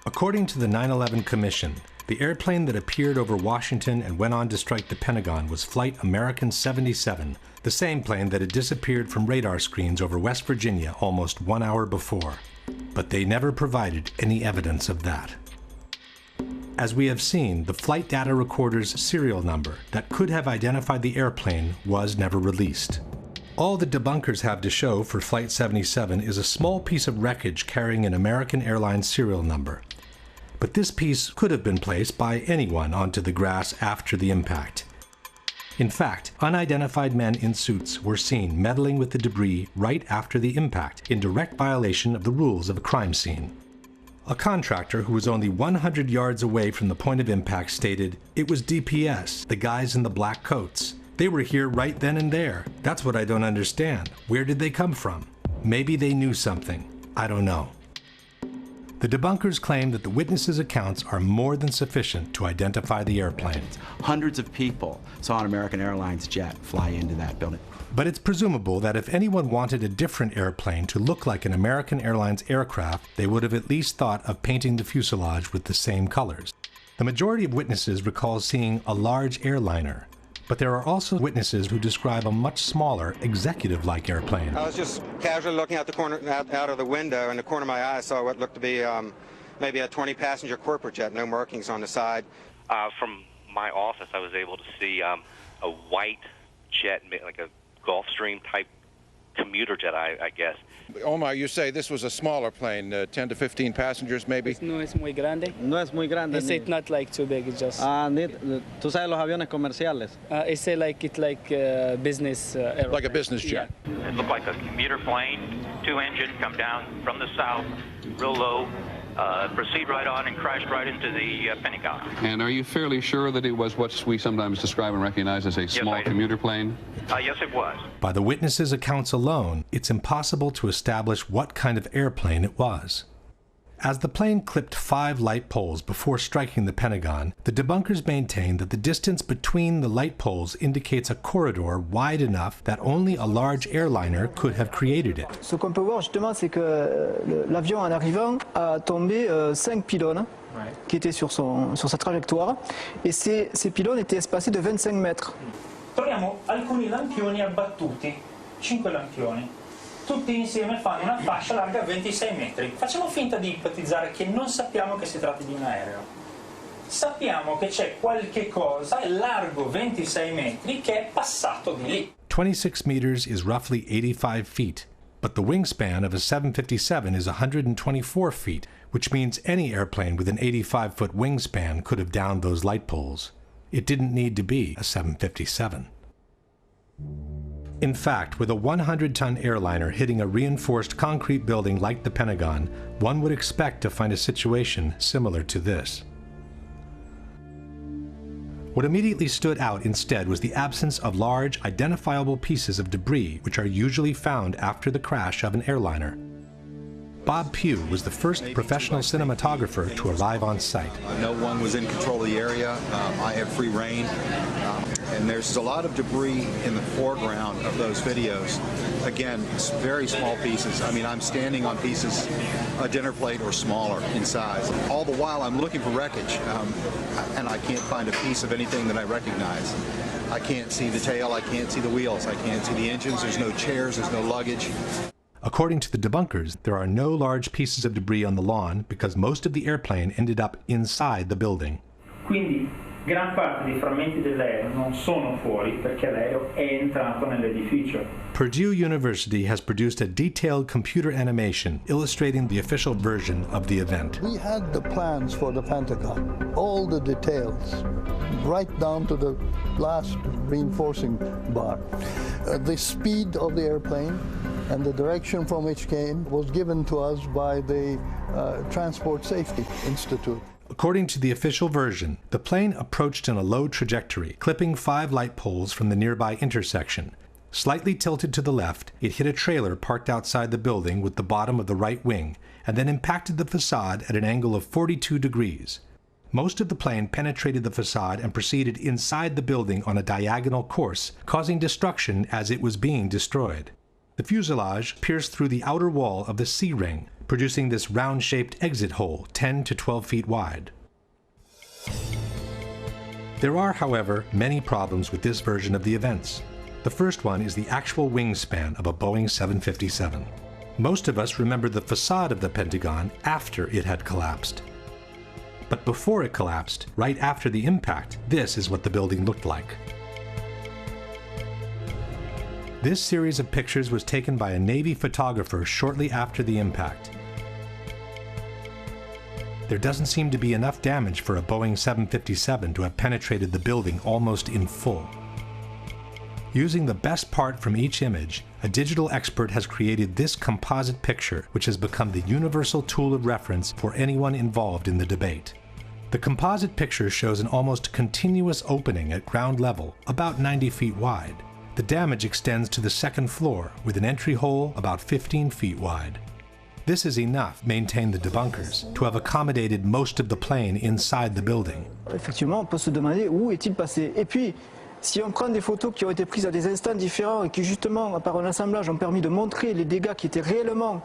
According to the 9/11 Commission, the airplane that appeared over Washington and went on to strike the Pentagon was Flight American 77, the same plane that had disappeared from radar screens over West Virginia almost 1 hour before. But they never provided any evidence of that. As we have seen, the flight data recorder's serial number that could have identified the airplane was never released. All the debunkers have to show for Flight 77 is a small piece of wreckage carrying an American Airlines serial number. But this piece could have been placed by anyone onto the grass after the impact. In fact, unidentified men in suits were seen meddling with the debris right after the impact, in direct violation of the rules of a crime scene. A contractor who was only 100 yards away from the point of impact stated, "It was DPS, the guys in the black coats. They were here right then and there. That's what I don't understand. Where did they come from? Maybe they knew something. I don't know." The debunkers claim that the witnesses' accounts are more than sufficient to identify the airplane. Hundreds of people saw an American Airlines jet fly into that building. But it's presumable that if anyone wanted a different airplane to look like an American Airlines aircraft, they would have at least thought of painting the fuselage with the same colors. The majority of witnesses recall seeing a large airliner, but there are also witnesses who describe a much smaller, executive-like airplane. I was just casually looking out the corner, out of the window. In the corner of my eye, I saw what looked to be maybe a 20-passenger corporate jet, no markings on the side. From my office, I was able to see a white jet, like a Gulfstream type commuter jet, I guess. Omar, you say this was a smaller plane, 10 to 15 passengers maybe? No es muy grande. No es muy grande. It's not like too big, it's just... ¿Tú sabes los aviones comerciales? It's like business airplane. Like a business jet. It looked like a commuter plane, 2 engines, come down from the south, real low, proceed right on and crashed right into the Pentagon. And are you fairly sure that it was what we sometimes describe and recognize as a small commuter plane? Yes, it was. By the witnesses' accounts alone, it's impossible to establish what kind of airplane it was. As the plane clipped 5 light poles before striking the Pentagon, the debunkers maintain that the distance between the light poles indicates a corridor wide enough that only a large airliner could have created it. Ce qu'on peut voir justement, c'est que l'avion en arrivant a tombé 5 pylônes qui étaient sur sa trajectoire, et ces pylônes étaient espacés de 25 mètres. Troviamo alcuni lampioni abbattuti, 5 lampioni. Tutti insieme fanno una fascia larga 26 metri. Facciamo finta di ipotizzare che non sappiamo che si tratti di un aereo. Sappiamo che c'è qualche cosa largo 26 metri che è passato di lì. 26 meters is roughly 85 feet, but the wingspan of a 757 is 124 feet, which means any airplane with an 85-foot wingspan could have downed those light poles. It didn't need to be a 757. In fact, with a 100-ton airliner hitting a reinforced concrete building like the Pentagon, one would expect to find a situation similar to this. What immediately stood out instead was the absence of large, identifiable pieces of debris which are usually found after the crash of an airliner. Bob Pugh was the first professional cinematographer to arrive on site. No one was in control of the area. I had free reign. And there's a lot of debris in the foreground of those videos. Again, it's very small pieces. I mean, I'm standing on pieces, a dinner plate or smaller in size. All the while, I'm looking for wreckage, and I can't find a piece of anything that I recognize. I can't see the tail, I can't see the wheels, I can't see the engines, there's no chairs, there's no luggage. According to the debunkers, there are no large pieces of debris on the lawn because most of the airplane ended up inside the building. Quindi gran parte dei frammenti dell'aereo non sono fuori perché l'aereo è entrato nell'edificio. Purdue University has produced a detailed computer animation illustrating the official version of the event. We had the plans for the Pentagon, all the details, right down to the last reinforcing bar. The speed of the airplane and the direction from which came was given to us by the Transport Safety Institute. According to the official version, the plane approached in a low trajectory, clipping 5 light poles from the nearby intersection. Slightly tilted to the left, it hit a trailer parked outside the building with the bottom of the right wing, and then impacted the facade at an angle of 42 degrees. Most of the plane penetrated the facade and proceeded inside the building on a diagonal course, causing destruction as it was being destroyed. The fuselage pierced through the outer wall of the C-ring, producing this round-shaped exit hole 10 to 12 feet wide. There are, however, many problems with this version of the events. The first one is the actual wingspan of a Boeing 757. Most of us remember the facade of the Pentagon after it had collapsed. But before it collapsed, right after the impact, this is what the building looked like. This series of pictures was taken by a Navy photographer shortly after the impact. There doesn't seem to be enough damage for a Boeing 757 to have penetrated the building almost in full. Using the best part from each image, a digital expert has created this composite picture, which has become the universal tool of reference for anyone involved in the debate. The composite picture shows an almost continuous opening at ground level, about 90 feet wide. The damage extends to the second floor, with an entry hole about 15 feet wide. This is enough, maintain the debunkers, to have accommodated most of the plane inside the building. Effectivement, on peut se demander où est-il passé. Et puis, si on prend des photos qui ont été prises à des instants différents et qui justement, par un assemblage, ont permis de montrer les dégâts qui étaient réellement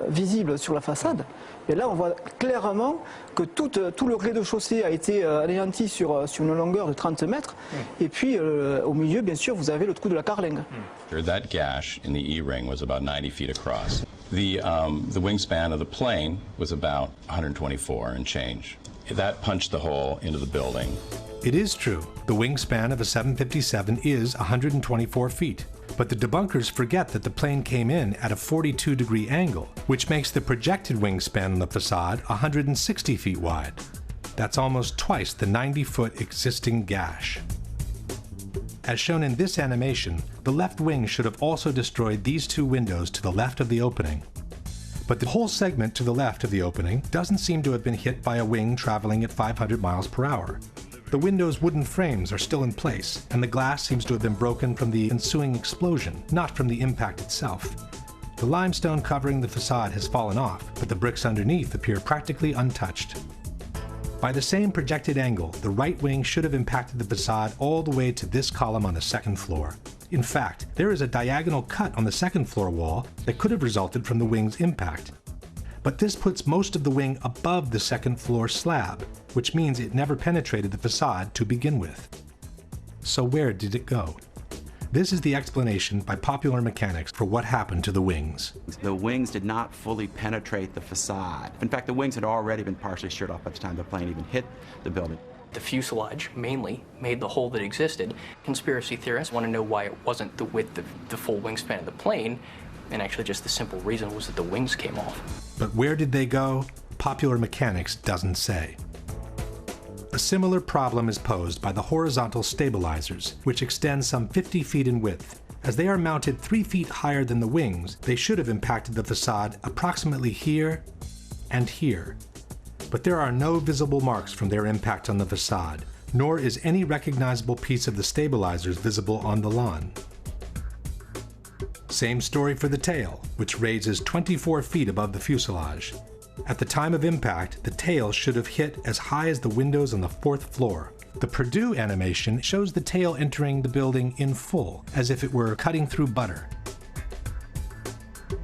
visibles sur la façade, et là on voit clairement que tout le rez-de-chaussée a été anéanti sur une longueur de 30 mètres, et puis au milieu, bien sûr, vous avez le trou de la carlingue. That gash in the E-ring was about 90 feet across. The wingspan of the plane was about 124 and change. That punched the hole into the building. It is true, the wingspan of a 757 is 124 feet, but the debunkers forget that the plane came in at a 42-degree angle, which makes the projected wingspan on the facade 160 feet wide. That's almost twice the 90-foot existing gash. As shown in this animation, the left wing should have also destroyed these two windows to the left of the opening. But the whole segment to the left of the opening doesn't seem to have been hit by a wing traveling at 500 miles per hour. The window's wooden frames are still in place, and the glass seems to have been broken from the ensuing explosion, not from the impact itself. The limestone covering the facade has fallen off, but the bricks underneath appear practically untouched. By the same projected angle, the right wing should have impacted the facade all the way to this column on the second floor. In fact, there is a diagonal cut on the second floor wall that could have resulted from the wing's impact. But this puts most of the wing above the second floor slab, which means it never penetrated the facade to begin with. So where did it go? This is the explanation by Popular Mechanics for what happened to the wings. The wings did not fully penetrate the facade. In fact, the wings had already been partially sheared off by the time the plane even hit the building. The fuselage mainly made the hole that existed. Conspiracy theorists want to know why it wasn't the width of the full wingspan of the plane, and actually just the simple reason was that the wings came off. But where did they go? Popular Mechanics doesn't say. A similar problem is posed by the horizontal stabilizers, which extend some 50 feet in width. As they are mounted 3 feet higher than the wings, they should have impacted the facade approximately here and here. But there are no visible marks from their impact on the facade, nor is any recognizable piece of the stabilizers visible on the lawn. Same story for the tail, which raises 24 feet above the fuselage. At the time of impact, the tail should have hit as high as the windows on the 4th floor. The Purdue animation shows the tail entering the building in full, as if it were cutting through butter.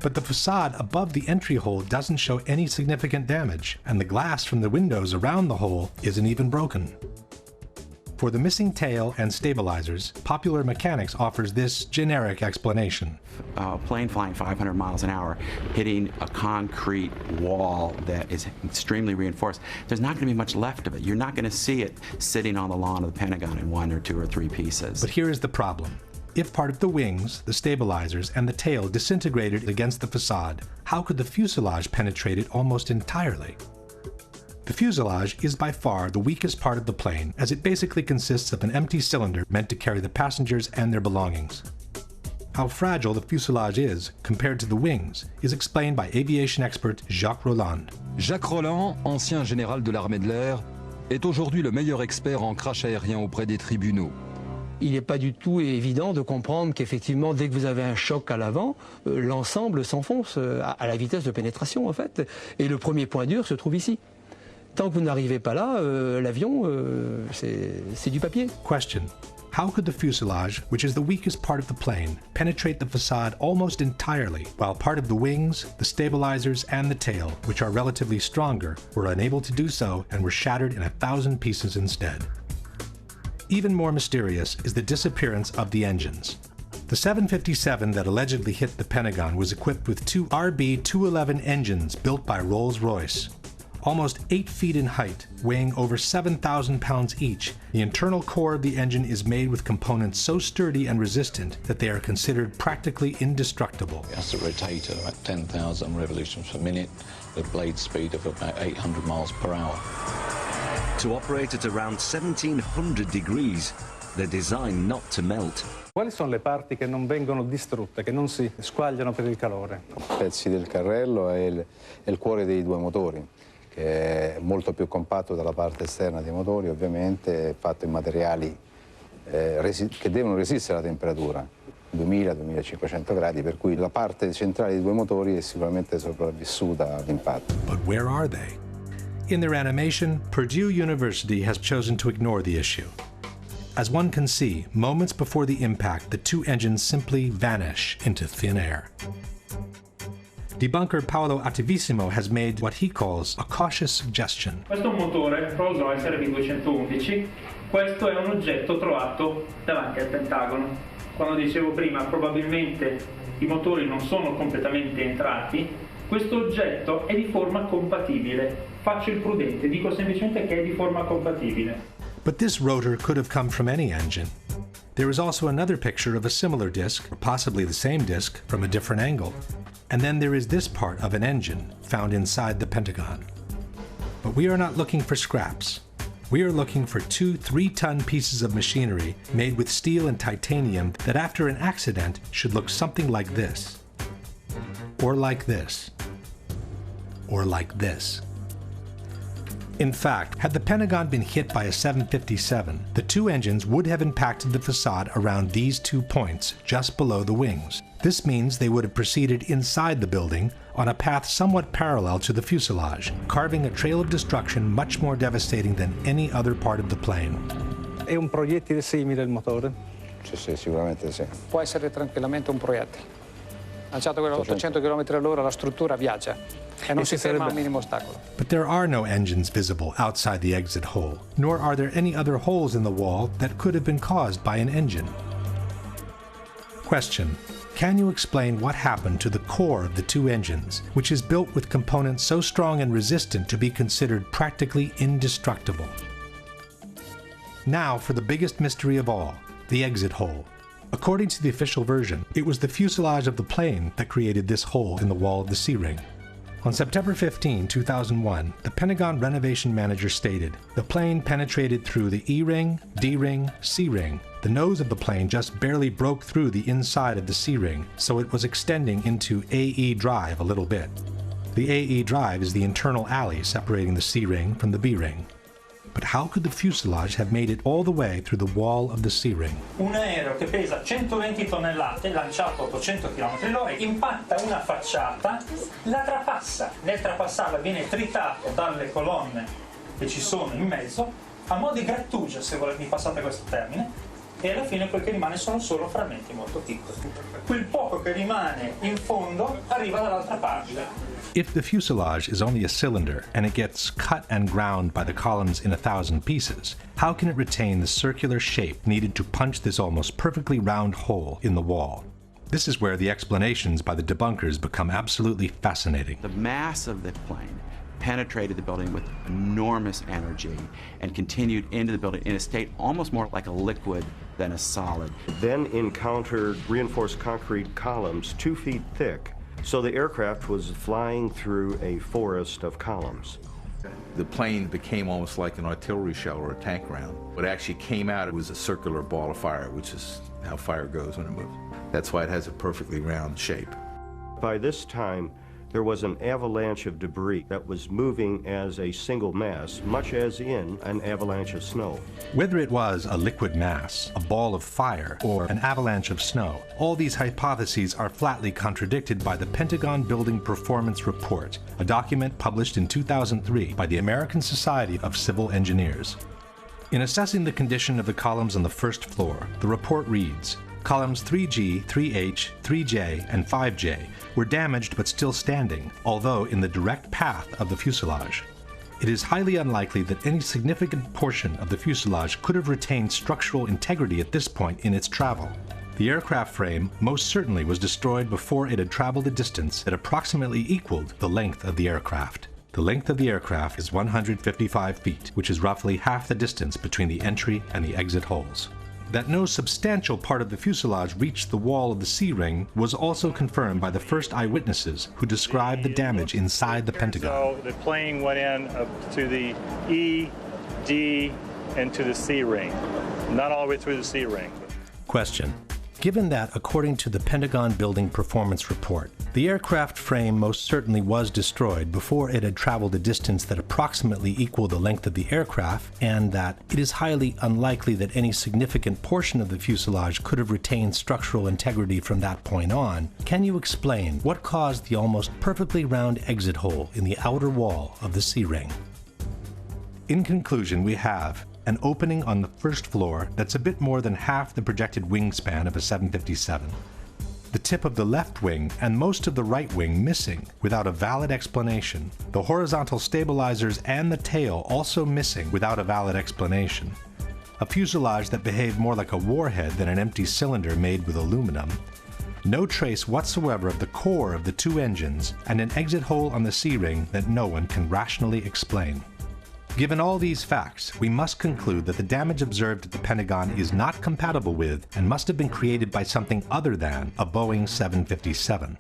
But the facade above the entry hole doesn't show any significant damage, and the glass from the windows around the hole isn't even broken. For the missing tail and stabilizers, Popular Mechanics offers this generic explanation. A plane flying 500 miles an hour, hitting a concrete wall that is extremely reinforced, there's not going to be much left of it. You're not going to see it sitting on the lawn of the Pentagon in 1 or 2 or 3 pieces. But here is the problem. If part of the wings, the stabilizers, and the tail disintegrated against the facade, how could the fuselage penetrate it almost entirely? The fuselage is by far the weakest part of the plane, as it basically consists of an empty cylinder meant to carry the passengers and their belongings. How fragile the fuselage is compared to the wings is explained by aviation expert Jacques Rolland. Jacques Rolland, ancien général de l'armée de l'air, est aujourd'hui le meilleur expert en crash aérien auprès des tribunaux. Il n'est pas du tout évident de comprendre qu'effectivement, dès que vous avez un choc à l'avant, l'ensemble s'enfonce à la vitesse de pénétration, en fait. Et le premier point dur se trouve ici. Tant que vous n'arrivez pas là, l'avion, c'est du papier. Question. How could the fuselage, which is the weakest part of the plane, penetrate the facade almost entirely, while part of the wings, the stabilizers, and the tail, which are relatively stronger, were unable to do so and were shattered in 1,000 pieces instead? Even more mysterious is the disappearance of the engines. The 757 that allegedly hit the Pentagon was equipped with two RB-211 engines built by Rolls-Royce. Almost 8 feet in height, weighing over 7,000 pounds each, the internal core of the engine is made with components so sturdy and resistant that they are considered practically indestructible. It has to rotate at about 10,000 revolutions per minute, with a blade speed of about 800 miles per hour. To operate at around 1700 degrees, they're designed not to melt. Quali sono le parti che non vengono distrutte, che non si squagliano per il calore? Pezzi del carrello e il cuore dei due motori, che è molto più compatto dalla parte esterna dei motori, ovviamente, è fatto in materiali che devono resistere alla temperatura, 2000-2500 gradi, per cui la parte centrale dei due motori è sicuramente sopravvissuta all'impatto. But where are they? In their animation, Purdue University has chosen to ignore the issue. As one can see, moments before the impact, the two engines simply vanish into thin air. Debunker Paolo Attivissimo has made what he calls a cautious suggestion. Questo è un motore Rolls-Royce RB211. Questo è un oggetto trovato davanti al Pentagono. Quando dicevo prima, probabilmente i motori non sono completamente entrati, questo oggetto è di forma compatibile. Faccio il prudente, dico semplicemente che è di forma compatibile. But this rotor could have come from any engine. There is also another picture of a similar disc, or possibly the same disc, from a different angle. And then there is this part of an engine found inside the Pentagon. But we are not looking for scraps. We are looking for 2 3-ton pieces of machinery made with steel and titanium that after an accident should look something like this. Or like this. Or like this. In fact, had the Pentagon been hit by a 757, the two engines would have impacted the facade around these 2 points just below the wings. This means they would have proceeded inside the building on a path somewhat parallel to the fuselage, carving a trail of destruction much more devastating than any other part of the plane. È un proiettile simile il motore? Sì, sicuramente sì. Può essere tranquillamente un proiettile. Lanciato quello a 800 km all'ora, la struttura viaggia e non si ferma a un minimo ostacolo. But there are no engines visible outside the exit hole, nor are there any other holes in the wall that could have been caused by an engine. Question: can you explain what happened to the core of the two engines, which is built with components so strong and resistant to be considered practically indestructible? Now for the biggest mystery of all, the exit hole. According to the official version, it was the fuselage of the plane that created this hole in the wall of the C-ring. On September 15, 2001, the Pentagon renovation manager stated, "The plane penetrated through the E-ring, D-ring, C-ring. The nose of the plane just barely broke through the inside of the C-ring, so it was extending into AE drive a little bit." The AE drive is the internal alley separating the C-ring from the B-ring. But how could the fuselage have made it all the way through the wall of the C-ring? Un aereo che pesa 120 tonnellate, lanciato a 800 km/h, impatta una facciata, la trapassa. Nel trapassarla viene tritato dalle colonne che ci sono in mezzo, a mo' di grattugia, se volete, mi passate questo termine, e alla fine quel che rimane sono solo frammenti molto piccoli. Quel poco che rimane in fondo arriva dall'altra parte. If the fuselage is only a cylinder and it gets cut and ground by the columns in 1,000 pieces, how can it retain the circular shape needed to punch this almost perfectly round hole in the wall? This is where the explanations by the debunkers become absolutely fascinating. The mass of the plane penetrated the building with enormous energy and continued into the building in a state almost more like a liquid than a solid. Then encountered reinforced concrete columns 2 feet thick. So the aircraft was flying through a forest of columns. The plane became almost like an artillery shell or a tank round. What actually came out, it was a circular ball of fire, which is how fire goes when it moves. That's why it has a perfectly round shape. By this time, there was an avalanche of debris that was moving as a single mass, much as in an avalanche of snow. Whether it was a liquid mass, a ball of fire, or an avalanche of snow, all these hypotheses are flatly contradicted by the Pentagon Building Performance Report, a document published in 2003 by the American Society of Civil Engineers. In assessing the condition of the columns on the first floor, the report reads, columns 3G, 3H, 3J, and 5J were damaged but still standing, although in the direct path of the fuselage. It is highly unlikely that any significant portion of the fuselage could have retained structural integrity at this point in its travel. The aircraft frame most certainly was destroyed before it had traveled a distance that approximately equaled the length of the aircraft. The length of the aircraft is 155 feet, which is roughly half the distance between the entry and the exit holes. That no substantial part of the fuselage reached the wall of the C-ring was also confirmed by the first eyewitnesses who described the damage inside the Pentagon. So the plane went in to the E, D, and to the C-ring. Not all the way through the C-ring. Question. Given that, according to the Pentagon Building Performance Report, the aircraft frame most certainly was destroyed before it had traveled a distance that approximately equaled the length of the aircraft, and that it is highly unlikely that any significant portion of the fuselage could have retained structural integrity from that point on, can you explain what caused the almost perfectly round exit hole in the outer wall of the C-ring? In conclusion, we have an opening on the first floor that's a bit more than half the projected wingspan of a 757. The tip of the left wing and most of the right wing missing without a valid explanation. The horizontal stabilizers and the tail also missing without a valid explanation. A fuselage that behaved more like a warhead than an empty cylinder made with aluminum. No trace whatsoever of the core of the two engines, and an exit hole on the C-ring that no one can rationally explain. Given all these facts, we must conclude that the damage observed at the Pentagon is not compatible with and must have been created by something other than a Boeing 757.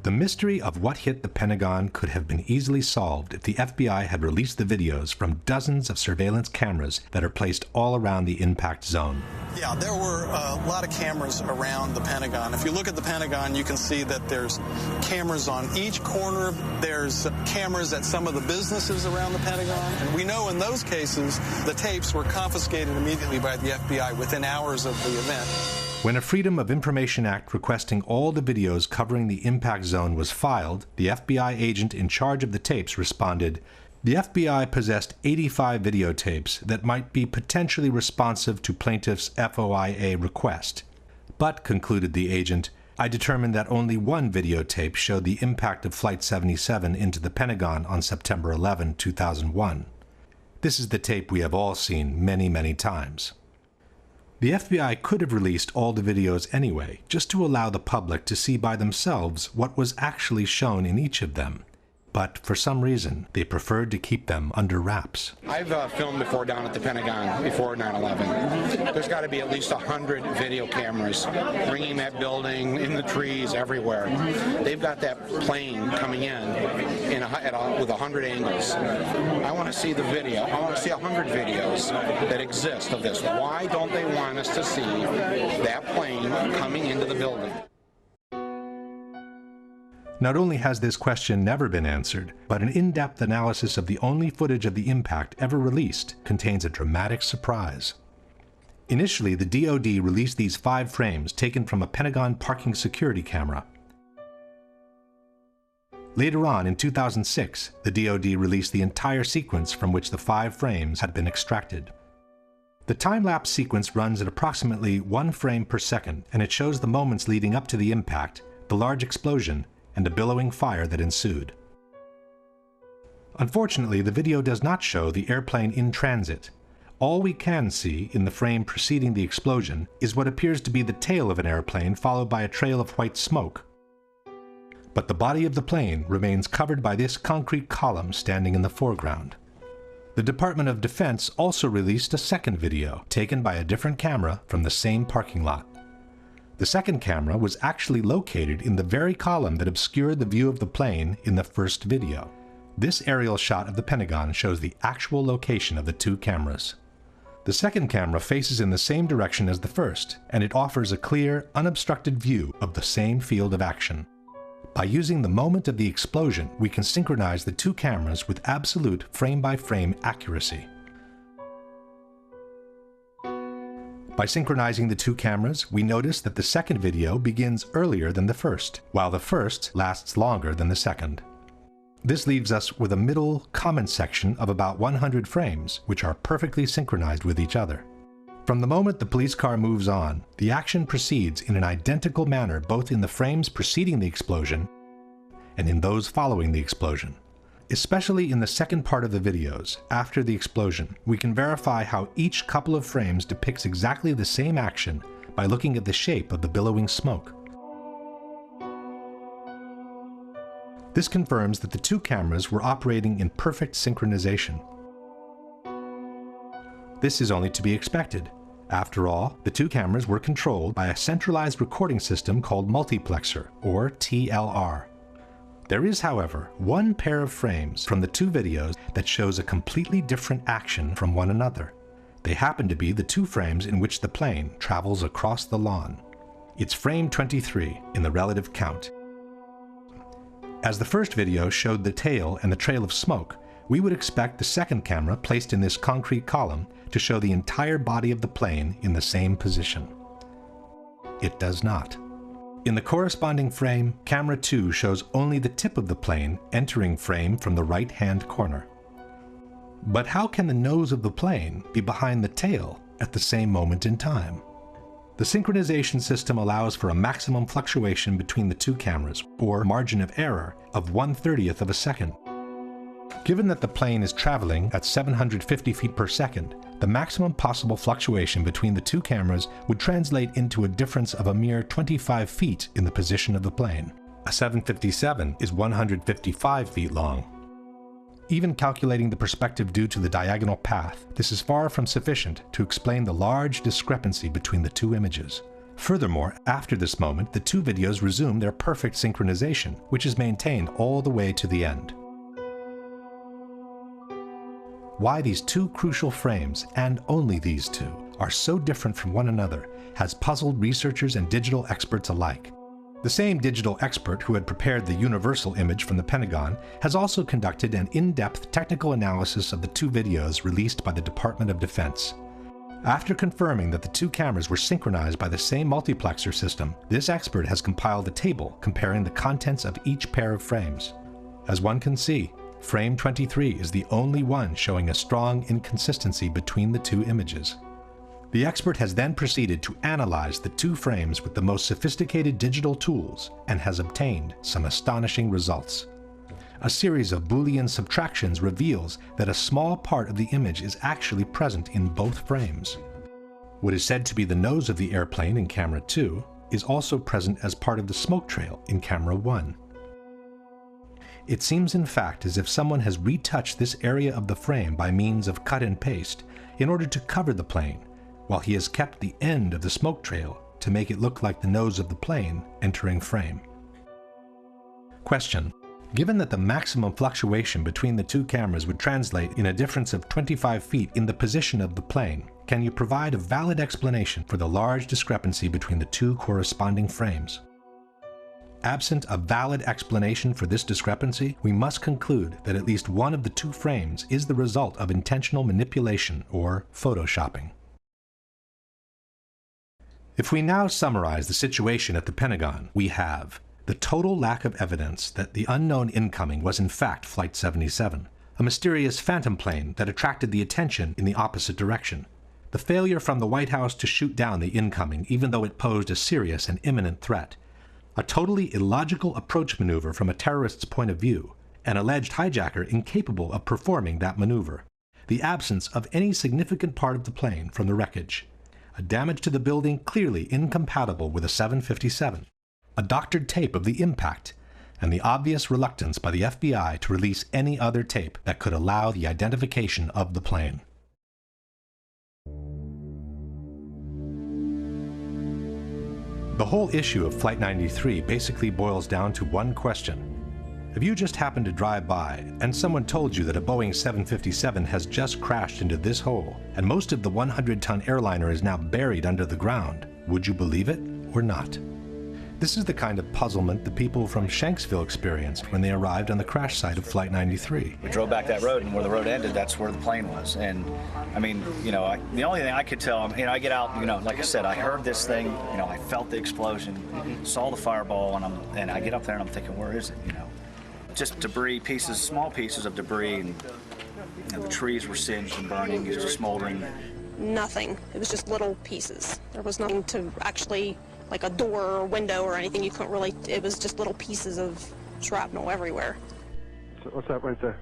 The mystery of what hit the Pentagon could have been easily solved if the FBI had released the videos from dozens of surveillance cameras that are placed all around the impact zone. Yeah, there were a lot of cameras around the Pentagon. If you look at the Pentagon, you can see that there's cameras on each corner. There's cameras at some of the businesses around the Pentagon. And we know in those cases, the tapes were confiscated immediately by the FBI within hours of the event. When a Freedom of Information Act requesting all the videos covering the impact zone was filed, the FBI agent in charge of the tapes responded, "The FBI possessed 85 videotapes that might be potentially responsive to plaintiff's FOIA request. But," concluded the agent, "I determined that only one videotape showed the impact of Flight 77 into the Pentagon on September 11, 2001. This is the tape we have all seen many, many times." The FBI could have released all the videos anyway, just to allow the public to see by themselves what was actually shown in each of them. But for some reason, they preferred to keep them under wraps. I've filmed before down at the Pentagon before 9/11. There's got to be at least 100 video cameras ringing that building, in the trees, everywhere. They've got that plane coming in with 100 angles. I want to see the video. I want to see 100 videos that exist of this. Why don't they want us to see that plane coming into the building? Not only has this question never been answered, but an in-depth analysis of the only footage of the impact ever released contains a dramatic surprise. Initially, the DoD released these 5 frames taken from a Pentagon parking security camera. Later on, in 2006, the DoD released the entire sequence from which the 5 frames had been extracted. The time-lapse sequence runs at approximately 1 frame per second, and it shows the moments leading up to the impact, the large explosion, and a billowing fire that ensued. Unfortunately, the video does not show the airplane in transit. All we can see in the frame preceding the explosion is what appears to be the tail of an airplane followed by a trail of white smoke. But the body of the plane remains covered by this concrete column standing in the foreground. The Department of Defense also released a second video, taken by a different camera from the same parking lot. The second camera was actually located in the very column that obscured the view of the plane in the first video. This aerial shot of the Pentagon shows the actual location of the 2 cameras. The second camera faces in the same direction as the first, and it offers a clear, unobstructed view of the same field of action. By using the moment of the explosion, we can synchronize the 2 cameras with absolute frame-by-frame accuracy. By synchronizing the 2 cameras, we notice that the second video begins earlier than the first, while the first lasts longer than the second. This leaves us with a middle comment section of about 100 frames, which are perfectly synchronized with each other. From the moment the police car moves on, the action proceeds in an identical manner both in the frames preceding the explosion and in those following the explosion. Especially in the second part of the videos, after the explosion, we can verify how each couple of frames depicts exactly the same action by looking at the shape of the billowing smoke. This confirms that the two cameras were operating in perfect synchronization. This is only to be expected. After all, the two cameras were controlled by a centralized recording system called multiplexer, or TLR. There is, however, one pair of frames from the two videos that shows a completely different action from one another. They happen to be the two frames in which the plane travels across the lawn. It's frame 23 in the relative count. As the first video showed the tail and the trail of smoke, we would expect the second camera placed in this concrete column to show the entire body of the plane in the same position. It does not. In the corresponding frame, camera 2 shows only the tip of the plane entering frame from the right-hand corner. But how can the nose of the plane be behind the tail at the same moment in time? The synchronization system allows for a maximum fluctuation between the two cameras, or margin of error, of 1/30th of a second. Given that the plane is traveling at 750 feet per second, the maximum possible fluctuation between the two cameras would translate into a difference of a mere 25 feet in the position of the plane. A 757 is 155 feet long. Even calculating the perspective due to the diagonal path, this is far from sufficient to explain the large discrepancy between the two images. Furthermore, after this moment, the two videos resume their perfect synchronization, which is maintained all the way to the end. Why these two crucial frames, and only these two, are so different from one another has puzzled researchers and digital experts alike. The same digital expert who had prepared the universal image from the Pentagon has also conducted an in-depth technical analysis of the two videos released by the Department of Defense. After confirming that the two cameras were synchronized by the same multiplexer system, this expert has compiled a table comparing the contents of each pair of frames. As one can see, frame 23 is the only one showing a strong inconsistency between the two images. The expert has then proceeded to analyze the two frames with the most sophisticated digital tools and has obtained some astonishing results. A series of Boolean subtractions reveals that a small part of the image is actually present in both frames. What is said to be the nose of the airplane in camera 2 is also present as part of the smoke trail in camera 1. It seems in fact as if someone has retouched this area of the frame by means of cut and paste in order to cover the plane, while he has kept the end of the smoke trail to make it look like the nose of the plane entering frame. Question: given that the maximum fluctuation between the two cameras would translate in a difference of 25 feet in the position of the plane, can you provide a valid explanation for the large discrepancy between the two corresponding frames? Absent a valid explanation for this discrepancy, we must conclude that at least one of the two frames is the result of intentional manipulation or photoshopping. If we now summarize the situation at the Pentagon, we have the total lack of evidence that the unknown incoming was in fact Flight 77, a mysterious phantom plane that attracted the attention in the opposite direction, the failure from the White House to shoot down the incoming even though it posed a serious and imminent threat, a totally illogical approach maneuver from a terrorist's point of view, an alleged hijacker incapable of performing that maneuver, the absence of any significant part of the plane from the wreckage, a damage to the building clearly incompatible with a 757, a doctored tape of the impact, and the obvious reluctance by the FBI to release any other tape that could allow the identification of the plane. The whole issue of Flight 93 basically boils down to one question. If you just happened to drive by and someone told you that a Boeing 757 has just crashed into this hole and most of the 100-ton airliner is now buried under the ground, would you believe it or not? This is the kind of puzzlement the people from Shanksville experienced when they arrived on the crash site of Flight 93. We drove back that road, and where the road ended, that's where the plane was. And I mean, you know, the only thing I could tell, you know, I get out, you know, like I said, I heard this thing, you know, I felt the explosion, saw the fireball, and I get up there and I'm thinking, where is it, you know? just debris, pieces, small pieces of debris, and the trees were singed and burning, it was just smoldering. Nothing. It was just little pieces. There was nothing to actually, like a door or window or anything. You couldn't really, it was just little pieces of shrapnel everywhere. What's that right there?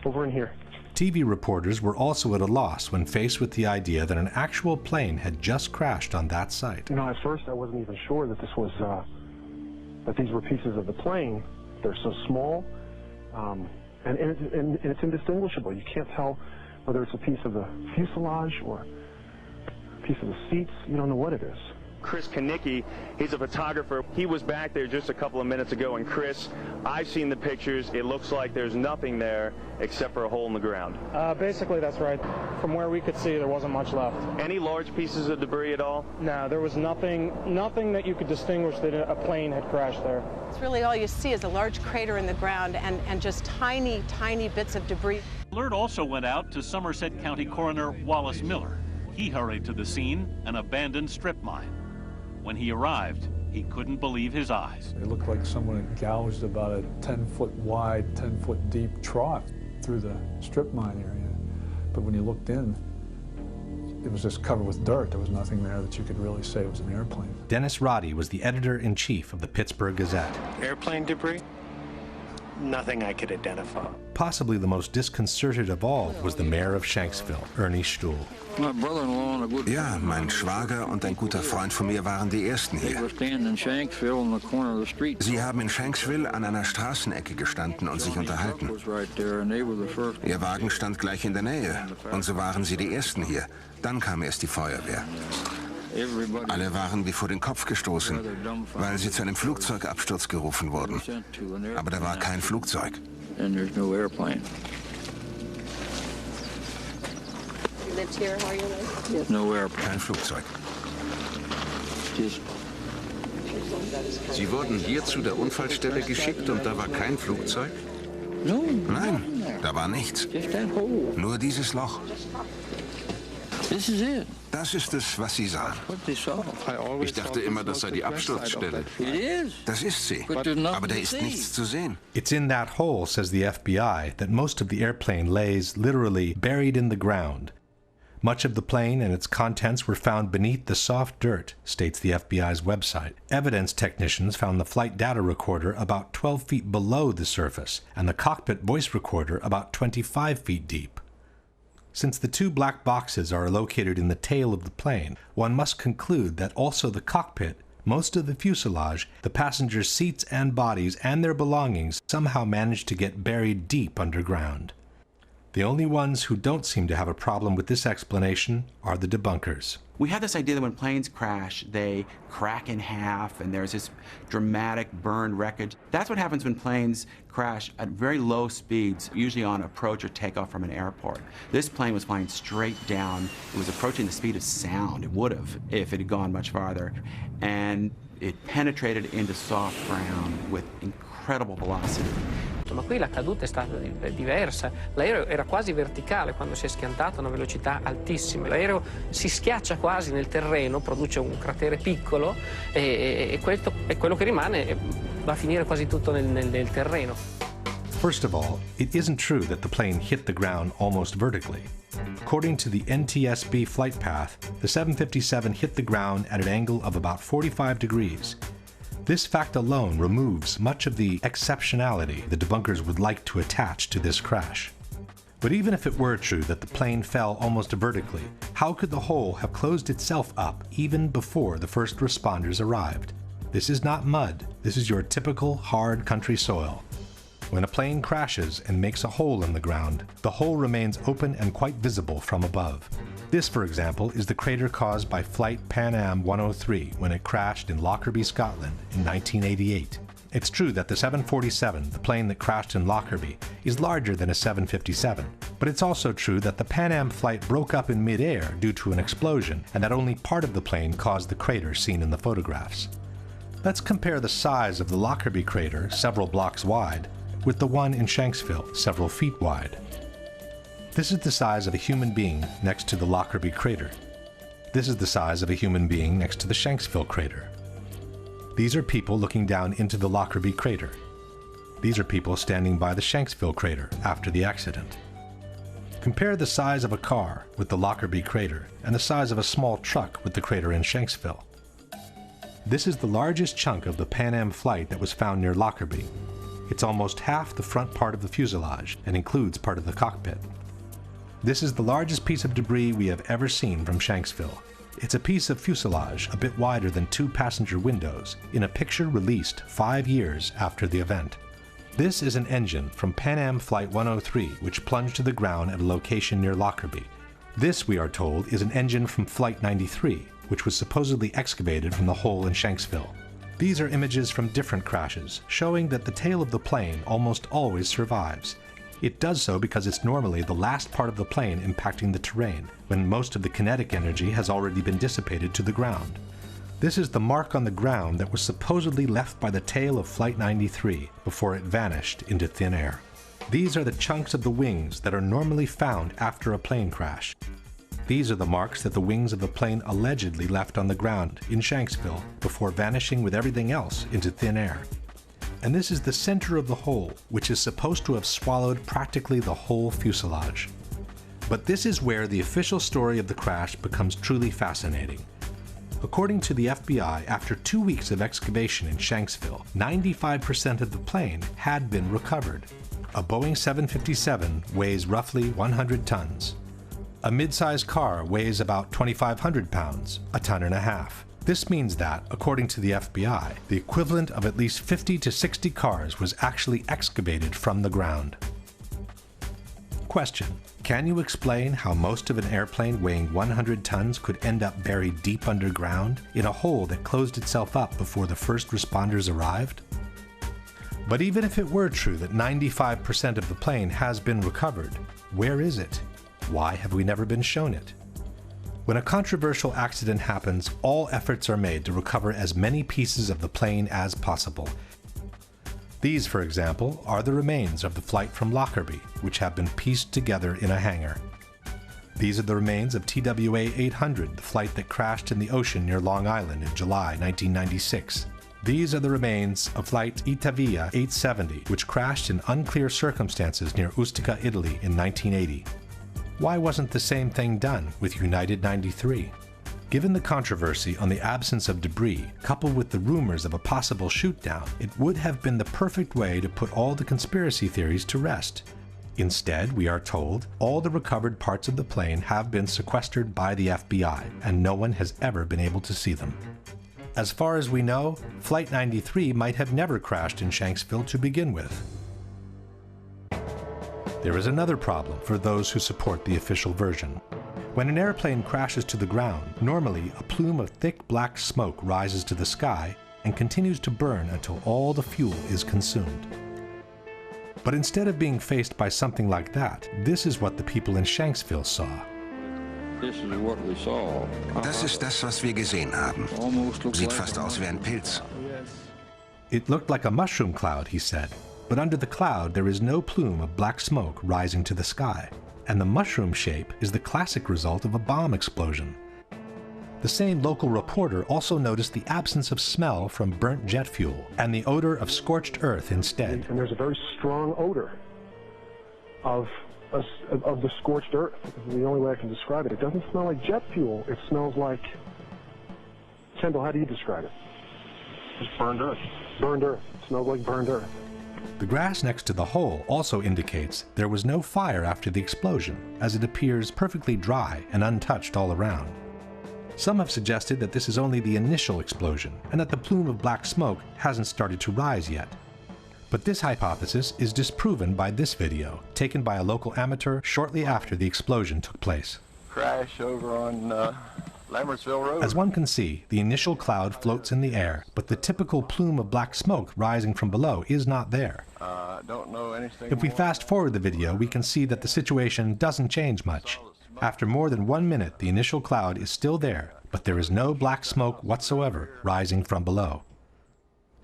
Over in here. TV reporters were also at a loss when faced with the idea that an actual plane had just crashed on that site. You know, at first I wasn't even sure that this was, that these were pieces of the plane. They're so small, and it's indistinguishable. You can't tell whether it's a piece of the fuselage or a piece of the seats. You don't know what it is. Chris Kanicki, he's a photographer. He was back there just a couple of minutes ago, and Chris, I've seen the pictures. It looks like there's nothing there except for a hole in the ground. Basically, that's right. From where we could see, there wasn't much left. Any large pieces of debris at all? No, there was nothing that you could distinguish that a plane had crashed there. It's really all you see is a large crater in the ground and just tiny, tiny bits of debris. Alert also went out to Somerset County Coroner Wallace Miller. He hurried to the scene, an abandoned strip mine. When he arrived, he couldn't believe his eyes. It looked like someone had gouged about a 10-foot wide, 10-foot deep trough through the strip mine area. But when you looked in, it was just covered with dirt. There was nothing there that you could really say was an airplane. Dennis Roddy was the editor-in-chief of the Pittsburgh Gazette. Airplane debris? Nothing I could identify. Possibly the most disconcerted of all was the mayor of Shanksville, Ernie Stuhl. Ja, mein Schwager und ein guter Freund von mir waren die Ersten hier. Sie haben in Shanksville an einer Straßenecke gestanden und sich unterhalten. Ihr Wagen stand gleich in der Nähe und so waren sie die Ersten hier. Dann kam erst die Feuerwehr. Alle waren wie vor den Kopf gestoßen, weil sie zu einem Flugzeugabsturz gerufen wurden. Aber da war kein Flugzeug. Kein Flugzeug. Sie wurden hier zu der Unfallstelle geschickt und da war kein Flugzeug? Nein, da war nichts. Nur dieses Loch. Das ist es, was Sie sahen. Ich dachte immer, das sei die Absturzstelle. Das ist sie, aber da ist nichts zu sehen. It's in that hole, says the FBI, that most of the airplane lays literally buried in the ground. Much of the plane and its contents were found beneath the soft dirt, states the FBI's website. Evidence technicians found the flight data recorder about 12 feet below the surface and the cockpit voice recorder about 25 feet deep. Since the two black boxes are located in the tail of the plane, one must conclude that also the cockpit, most of the fuselage, the passengers' seats and bodies, and their belongings somehow managed to get buried deep underground. The only ones who don't seem to have a problem with this explanation are the debunkers. We had this idea that when planes crash, they crack in half and there's this dramatic burned wreckage. That's what happens when planes crash at very low speeds, usually on approach or takeoff from an airport. This plane was flying straight down. It was approaching the speed of sound. It would have if it had gone much farther. And it penetrated into soft ground with incredible velocity. Ma qui la caduta è stata diversa. L'aereo era quasi verticale quando si è schiantato a una velocità altissima. L'aereo si schiaccia quasi nel terreno, produce un cratere piccolo e quello che rimane va a finire quasi tutto nel terreno. First of all, it isn't true that the plane hit the ground almost vertically. According to the NTSB flight path, the 757 hit the ground at an angle of about 45 degrees. This fact alone removes much of the exceptionality the debunkers would like to attach to this crash. But even if it were true that the plane fell almost vertically, how could the hole have closed itself up even before the first responders arrived? This is not mud. This is your typical hard country soil. When a plane crashes and makes a hole in the ground, the hole remains open and quite visible from above. This, for example, is the crater caused by Flight Pan Am 103 when it crashed in Lockerbie, Scotland in 1988. It's true that the 747, the plane that crashed in Lockerbie, is larger than a 757, but it's also true that the Pan Am flight broke up in mid-air due to an explosion and that only part of the plane caused the crater seen in the photographs. Let's compare the size of the Lockerbie crater, several blocks wide, with the one in Shanksville, several feet wide. This is the size of a human being next to the Lockerbie crater. This is the size of a human being next to the Shanksville crater. These are people looking down into the Lockerbie crater. These are people standing by the Shanksville crater after the accident. Compare the size of a car with the Lockerbie crater and the size of a small truck with the crater in Shanksville. This is the largest chunk of the Pan Am flight that was found near Lockerbie. It's almost half the front part of the fuselage and includes part of the cockpit. This is the largest piece of debris we have ever seen from Shanksville. It's a piece of fuselage a bit wider than 2 passenger windows in a picture released 5 years after the event. This is an engine from Pan Am Flight 103 which plunged to the ground at a location near Lockerbie. This, we are told, is an engine from Flight 93, which was supposedly excavated from the hole in Shanksville. These are images from different crashes, showing that the tail of the plane almost always survives. It does so because it's normally the last part of the plane impacting the terrain, when most of the kinetic energy has already been dissipated to the ground. This is the mark on the ground that was supposedly left by the tail of Flight 93 before it vanished into thin air. These are the chunks of the wings that are normally found after a plane crash. These are the marks that the wings of the plane allegedly left on the ground in Shanksville before vanishing with everything else into thin air. And this is the center of the hole, which is supposed to have swallowed practically the whole fuselage. But this is where the official story of the crash becomes truly fascinating. According to the FBI, after 2 weeks of excavation in Shanksville, 95% of the plane had been recovered. A Boeing 757 weighs roughly 100 tons. A mid-size car weighs about 2,500 pounds, a ton and a half. This means that, according to the FBI, the equivalent of at least 50 to 60 cars was actually excavated from the ground. Question: can you explain how most of an airplane weighing 100 tons could end up buried deep underground in a hole that closed itself up before the first responders arrived? But even if it were true that 95% of the plane has been recovered, where is it? Why have we never been shown it? When a controversial accident happens, all efforts are made to recover as many pieces of the plane as possible. These, for example, are the remains of the flight from Lockerbie, which have been pieced together in a hangar. These are the remains of TWA 800, the flight that crashed in the ocean near Long Island in July 1996. These are the remains of flight Itavia 870, which crashed in unclear circumstances near Ustica, Italy in 1980. Why wasn't the same thing done with United 93? Given the controversy on the absence of debris, coupled with the rumors of a possible shoot-down, it would have been the perfect way to put all the conspiracy theories to rest. Instead, we are told, all the recovered parts of the plane have been sequestered by the FBI, and no one has ever been able to see them. As far as we know, Flight 93 might have never crashed in Shanksville to begin with. There is another problem for those who support the official version. When an airplane crashes to the ground, normally a plume of thick black smoke rises to the sky and continues to burn until all the fuel is consumed. But instead of being faced by something like that, this is what the people in Shanksville saw. Das ist das, was wir gesehen haben. Sieht fast aus wie ein Pilz. It looked like a mushroom cloud, he said, but under the cloud there is no plume of black smoke rising to the sky. And the mushroom shape is the classic result of a bomb explosion. The same local reporter also noticed the absence of smell from burnt jet fuel and the odor of scorched earth instead. And there's a very strong odor of the scorched earth. This is the only way I can describe it. It doesn't smell like jet fuel. It smells like... Kendall, how do you describe it? Just burned earth. Burned earth. It smells like burned earth. The grass next to the hole also indicates there was no fire after the explosion, as it appears perfectly dry and untouched all around. Some have suggested that this is only the initial explosion, and that the plume of black smoke hasn't started to rise yet. But this hypothesis is disproven by this video, taken by a local amateur shortly after the explosion took place. Crash over on Lambertsville Road. As one can see, the initial cloud floats in the air, but the typical plume of black smoke rising from below is not there. Don't know anything. If we fast forward the video, we can see that the situation doesn't change much. After more than 1 minute, the initial cloud is still there, but there is no black smoke whatsoever rising from below.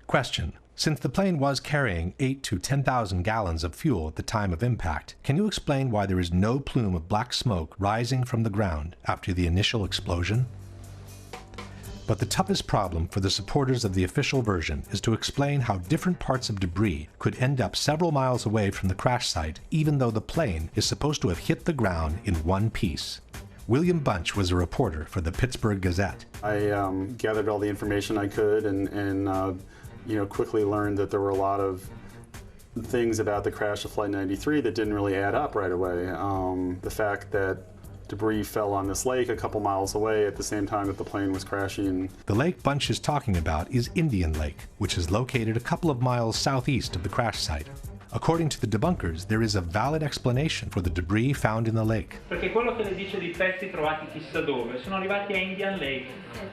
Question: since the plane was carrying 8,000 to 10,000 gallons of fuel at the time of impact, can you explain why there is no plume of black smoke rising from the ground after the initial explosion? But the toughest problem for the supporters of the official version is to explain how different parts of debris could end up several miles away from the crash site, even though the plane is supposed to have hit the ground in one piece. William Bunch was a reporter for the Pittsburgh Gazette. I gathered all the information I could and quickly learned that there were a lot of things about the crash of Flight 93 that didn't really add up right away. The fact that debris fell on this lake a couple miles away at the same time that the plane was crashing. The lake Bunch is talking about is Indian Lake, which is located a couple of miles southeast of the crash site. According to the debunkers, there is a valid explanation for the debris found in the lake. Perché quello che le dice di pezzi trovati chissà dove sono arrivati a Indian Lake,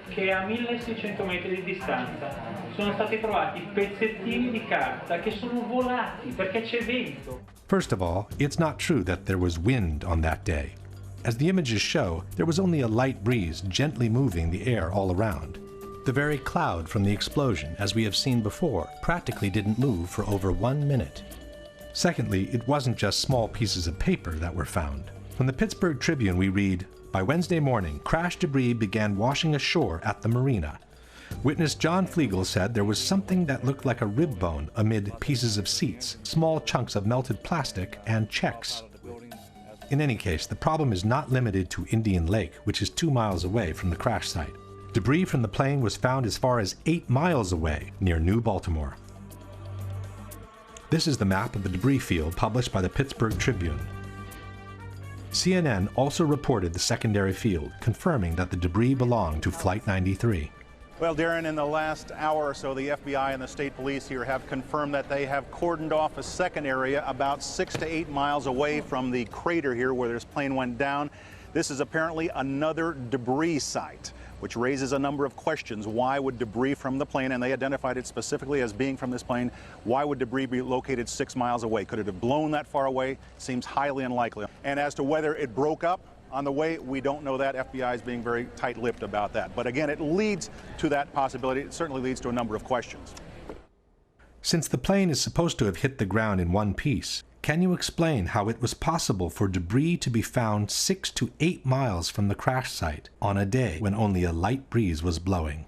che a 1600 metri di distanza sono stati trovati pezzettini di carta che sono volati perché c'è vento. First of all, it's not true that there was wind on that day. As the images show, there was only a light breeze gently moving the air all around. The very cloud from the explosion, as we have seen before, practically didn't move for over 1 minute. Secondly, it wasn't just small pieces of paper that were found. From the Pittsburgh Tribune we read, "By Wednesday morning, crash debris began washing ashore at the marina. Witness John Flegel said there was something that looked like a rib bone amid pieces of seats, small chunks of melted plastic, and checks." In any case, the problem is not limited to Indian Lake, which is 2 miles away from the crash site. Debris from the plane was found as far as 8 miles away, near New Baltimore. This is the map of the debris field published by the Pittsburgh Tribune. CNN also reported the secondary field, confirming that the debris belonged to Flight 93. Well, Darren, in the last hour or so, the FBI and the state police here have confirmed that they have cordoned off a second area about 6 to 8 miles away from the crater here where this plane went down. This is apparently another debris site, which raises a number of questions. Why would debris from the plane, and they identified it specifically as being from this plane, why would debris be located 6 miles away? Could it have blown that far away? Seems highly unlikely. And as to whether it broke up on the way, we don't know that. FBI is being very tight-lipped about that. But again, it leads to that possibility. It certainly leads to a number of questions. Since the plane is supposed to have hit the ground in one piece, can you explain how it was possible for debris to be found 6 to 8 miles from the crash site on a day when only a light breeze was blowing?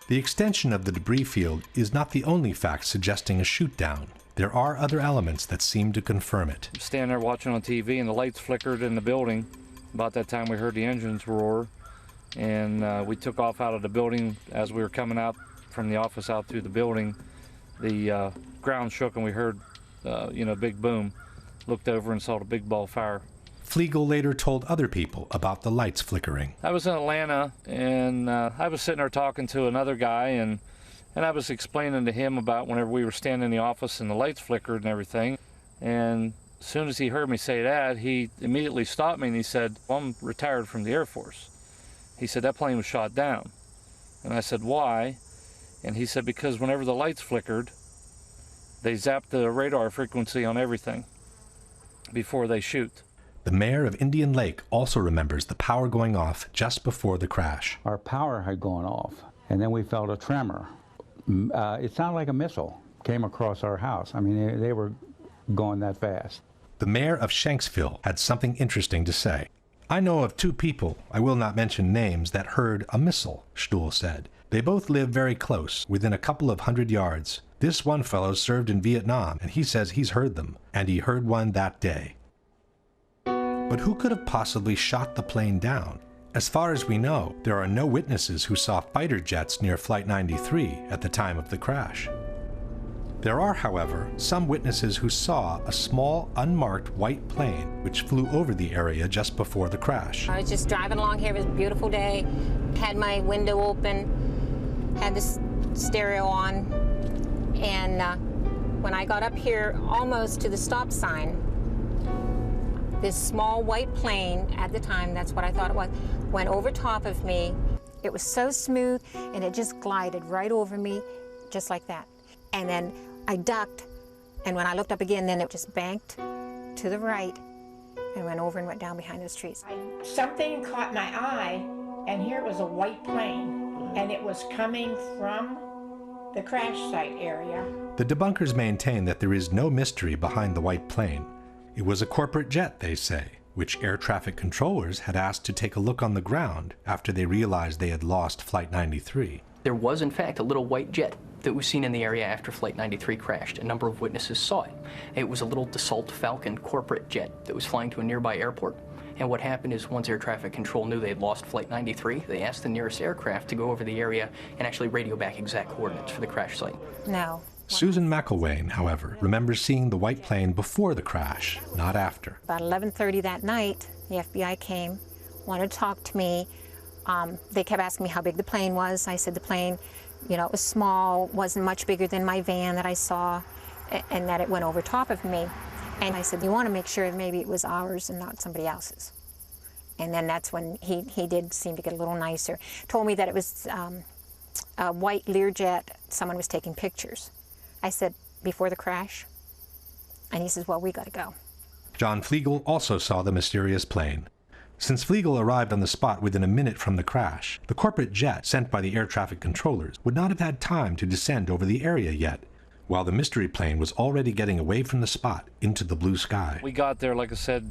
The extension of the debris field is not the only fact suggesting a shoot-down. There are other elements that seem to confirm it. Standing there watching on TV and the lights flickered in the building. About that time we heard the engines roar, and we took off out of the building. As we were coming out from the office out through the building, the ground shook and we heard big boom. Looked over and saw the big ball of fire. Flegel later told other people about the lights flickering. I was in Atlanta, and I was sitting there talking to another guy, and I was explaining to him about whenever we were standing in the office and the lights flickered and everything. And as soon as he heard me say that, he immediately stopped me and he said, "Well, I'm retired from the Air Force." He said, "That plane was shot down." And I said, "Why?" And he said, "Because whenever the lights flickered, they zapped the radar frequency on everything before they shoot." The mayor of Indian Lake also remembers the power going off just before the crash. Our power had gone off, and then we felt a tremor. It sounded like a missile came across our house. I mean, they were going that fast. The mayor of Shanksville had something interesting to say. "I know of 2 people, I will not mention names, that heard a missile," Stuhl said. "They both live very close, within a couple of 100 yards. This one fellow served in Vietnam, and he says he's heard them, and he heard one that day." But who could have possibly shot the plane down? As far as we know, there are no witnesses who saw fighter jets near Flight 93 at the time of the crash. There are, however, some witnesses who saw a small, unmarked white plane which flew over the area just before the crash. I was just driving along here. It was a beautiful day. Had my window open, had the stereo on, and when I got up here almost to the stop sign, this small white plane, at the time, that's what I thought it was, went over top of me. It was so smooth, and it just glided right over me, just like that. And then I ducked, and when I looked up again, then it just banked to the right and went over and went down behind those trees. Something caught my eye, and here was a white plane, and it was coming from the crash site area. The debunkers maintain that there is no mystery behind the white plane. It was a corporate jet, they say, which air traffic controllers had asked to take a look on the ground after they realized they had lost Flight 93. There was, in fact, a little white jet that was seen in the area after Flight 93 crashed. A number of witnesses saw it. It was a little Dassault Falcon corporate jet that was flying to a nearby airport. And what happened is once air traffic control knew they had lost Flight 93, they asked the nearest aircraft to go over the area and actually radio back exact coordinates for the crash site. No. Susan McElwain, however, remembers seeing the white plane before the crash, not after. About 11:30 that night, the FBI came, wanted to talk to me. They kept asking me how big the plane was. I said the plane, you know, it was small, wasn't much bigger than my van that I saw, and that it went over top of me. And I said, you want to make sure maybe it was ours and not somebody else's. And then that's when he did seem to get a little nicer. Told me that it was a white Learjet, someone was taking pictures. I said, before the crash? And he says, well, we got to go. John Flegel also saw the mysterious plane. Since Flegel arrived on the spot within a minute from the crash, the corporate jet sent by the air traffic controllers would not have had time to descend over the area yet, while the mystery plane was already getting away from the spot into the blue sky. We got there, like I said,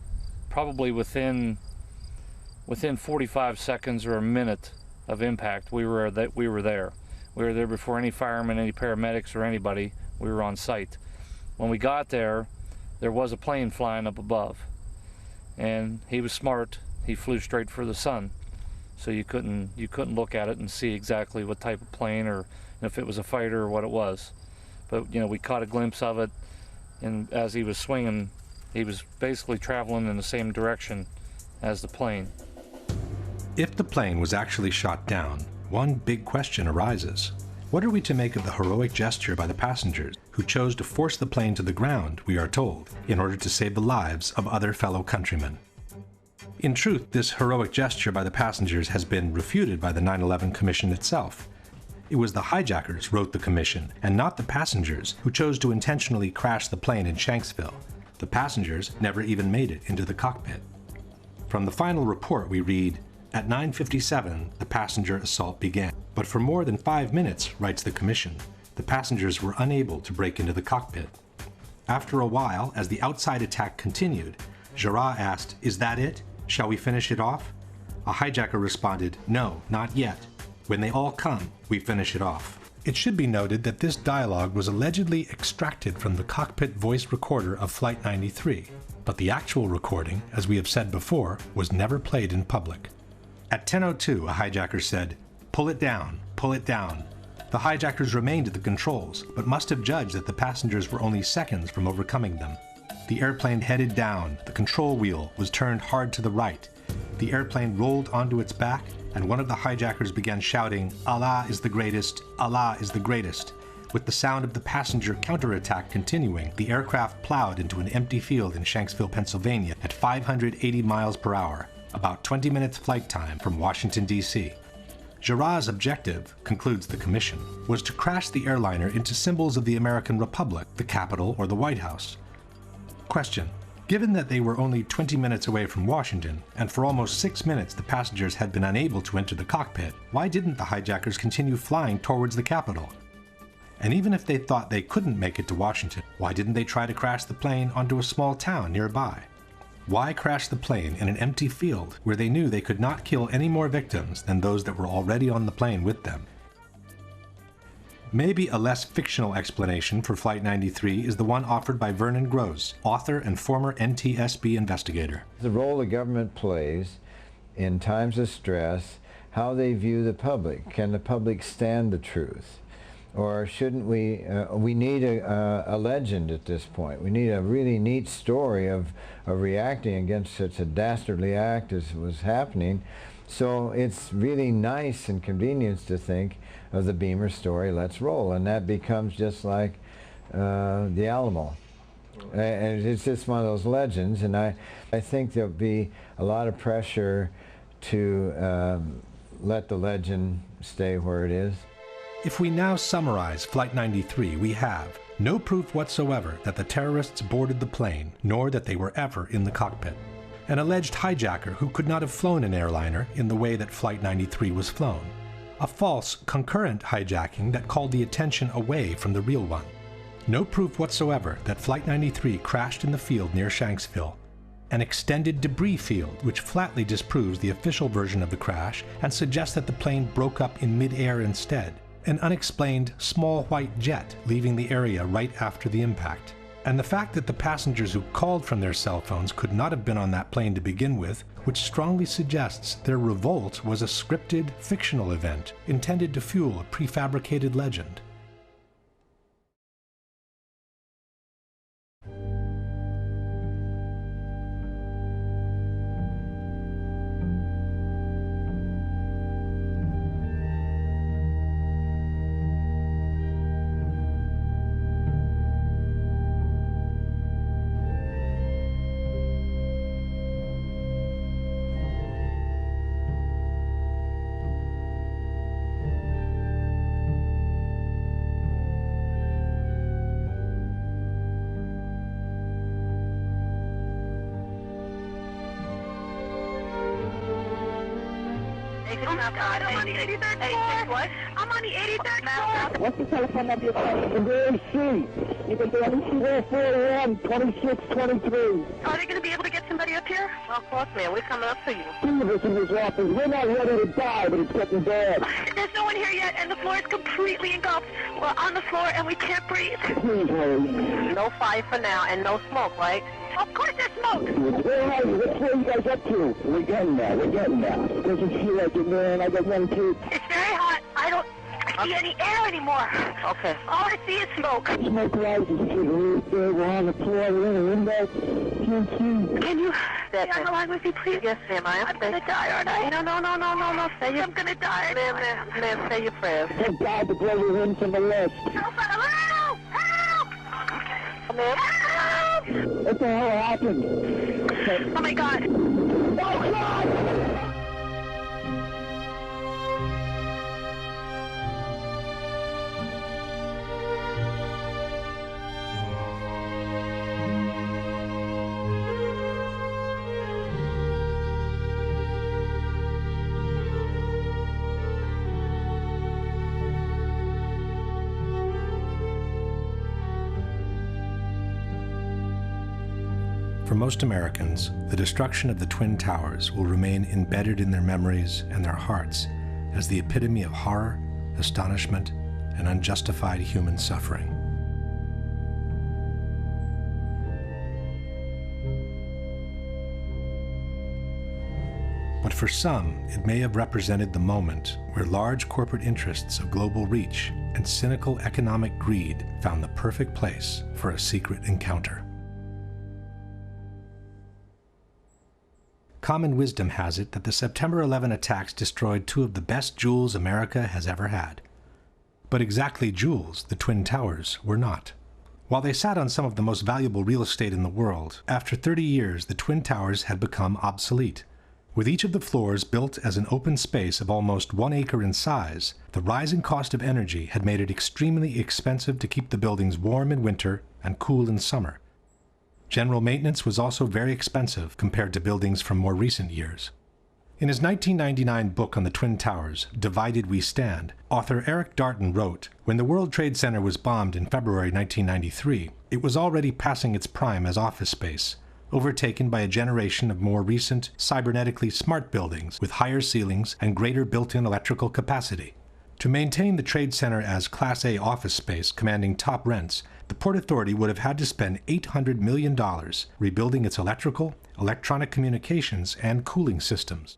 probably within 45 seconds or a minute of impact. We were there. We were there before any firemen, any paramedics, or anybody. We were on site. When we got there, there was a plane flying up above, and he was smart. He flew straight for the sun, so you couldn't look at it and see exactly what type of plane or if it was a fighter or what it was. But you know, we caught a glimpse of it, and as he was swinging, he was basically traveling in the same direction as the plane. If the plane was actually shot down, one big question arises. What are we to make of the heroic gesture by the passengers who chose to force the plane to the ground, we are told, in order to save the lives of other fellow countrymen? In truth, this heroic gesture by the passengers has been refuted by the 9/11 Commission itself. It was the hijackers, wrote the commission, and not the passengers, who chose to intentionally crash the plane in Shanksville. The passengers never even made it into the cockpit. From the final report we read, at 9:57, the passenger assault began. But for more than 5 minutes, writes the commission, the passengers were unable to break into the cockpit. After a while, as the outside attack continued, Jarrah asked, "Is that it? Shall we finish it off?" A hijacker responded, "No, not yet. When they all come, we finish it off." It should be noted that this dialogue was allegedly extracted from the cockpit voice recorder of Flight 93, but the actual recording, as we have said before, was never played in public. At 10:02, a hijacker said, "Pull it down, pull it down." The hijackers remained at the controls, but must have judged that the passengers were only seconds from overcoming them. The airplane headed down, the control wheel was turned hard to the right. The airplane rolled onto its back, and one of the hijackers began shouting, "Allah is the greatest, Allah is the greatest." With the sound of the passenger counterattack continuing, the aircraft plowed into an empty field in Shanksville, Pennsylvania at 580 miles per hour, about 20 minutes flight time from Washington, D.C. Jarrah's objective, concludes the commission, was to crash the airliner into symbols of the American Republic, the Capitol, or the White House. Question: given that they were only 20 minutes away from Washington, and for almost 6 minutes the passengers had been unable to enter the cockpit, why didn't the hijackers continue flying towards the Capitol? And even if they thought they couldn't make it to Washington, why didn't they try to crash the plane onto a small town nearby? Why crash the plane in an empty field where they knew they could not kill any more victims than those that were already on the plane with them? Maybe a less fictional explanation for Flight 93 is the one offered by Vernon Gross, author and former NTSB investigator. The role the government plays in times of stress, how they view the public. Can the public stand the truth? Or shouldn't we, we need a legend at this point. We need a really neat story of reacting against such a dastardly act as was happening. So it's really nice and convenient to think of the Beamer story, let's roll, and that becomes just like the Alamo. And it's just one of those legends, and I think there'll be a lot of pressure to let the legend stay where it is. If we now summarize Flight 93, we have no proof whatsoever that the terrorists boarded the plane, nor that they were ever in the cockpit. An alleged hijacker who could not have flown an airliner in the way that Flight 93 was flown. A false, concurrent hijacking that called the attention away from the real one. No proof whatsoever that Flight 93 crashed in the field near Shanksville. an extended debris field which flatly disproves the official version of the crash and suggests that the plane broke up in mid-air instead, an unexplained small white jet leaving the area right after the impact, and the fact that the passengers who called from their cell phones could not have been on that plane to begin with, which strongly suggests their revolt was a scripted, fictional event intended to fuel a prefabricated legend. God, I'm on the 83rd floor. What? I'm on the 83rd floor. What's the telephone number you're calling? In the AC. You can do anything 441 2623. Are they going to be able to get somebody up here? Well, of course, man. We're coming up for you. Two of us in this office. We're not ready to die, but it's getting bad. There's no one here yet, and the floor is completely engulfed. We're on the floor, and we can't breathe. Please hurry. No fire for now, and no smoke, right? Of course there's smoke. Which way are you guys up to? We're getting there. Doesn't feel like it, man. I got young kids. It's very hot. I don't see any air anymore. Okay. All I see is smoke. Smoke rises to the roof. We're on the floor. We're in a window. Can't see. Can you stay on the line with me, please? Yes, ma'am. I'm going to die, aren't I? No. I'm going to die. Ma'am, say your prayers. Thank God to blow you in from the left. Help! Ma'am? Help! What the hell happened? Oh, my God. Oh, God! For most Americans, the destruction of the Twin Towers will remain embedded in their memories and their hearts as the epitome of horror, astonishment, and unjustified human suffering. But for some, it may have represented the moment where large corporate interests of global reach and cynical economic greed found the perfect place for a secret encounter. Common wisdom has it that the September 11 attacks destroyed two of the best jewels America has ever had. But exactly jewels, the Twin Towers, were not. While they sat on some of the most valuable real estate in the world, after 30 years the Twin Towers had become obsolete. With each of the floors built as an open space of almost 1 acre in size, the rising cost of energy had made it extremely expensive to keep the buildings warm in winter and cool in summer. General maintenance was also very expensive compared to buildings from more recent years. In his 1999 book on the Twin Towers, Divided We Stand, author Eric Darton wrote, "When the World Trade Center was bombed in February 1993, it was already passing its prime as office space, overtaken by a generation of more recent, cybernetically smart buildings with higher ceilings and greater built-in electrical capacity. To maintain the Trade Center as Class A office space commanding top rents, the Port Authority would have had to spend $800 million rebuilding its electrical, electronic communications, and cooling systems."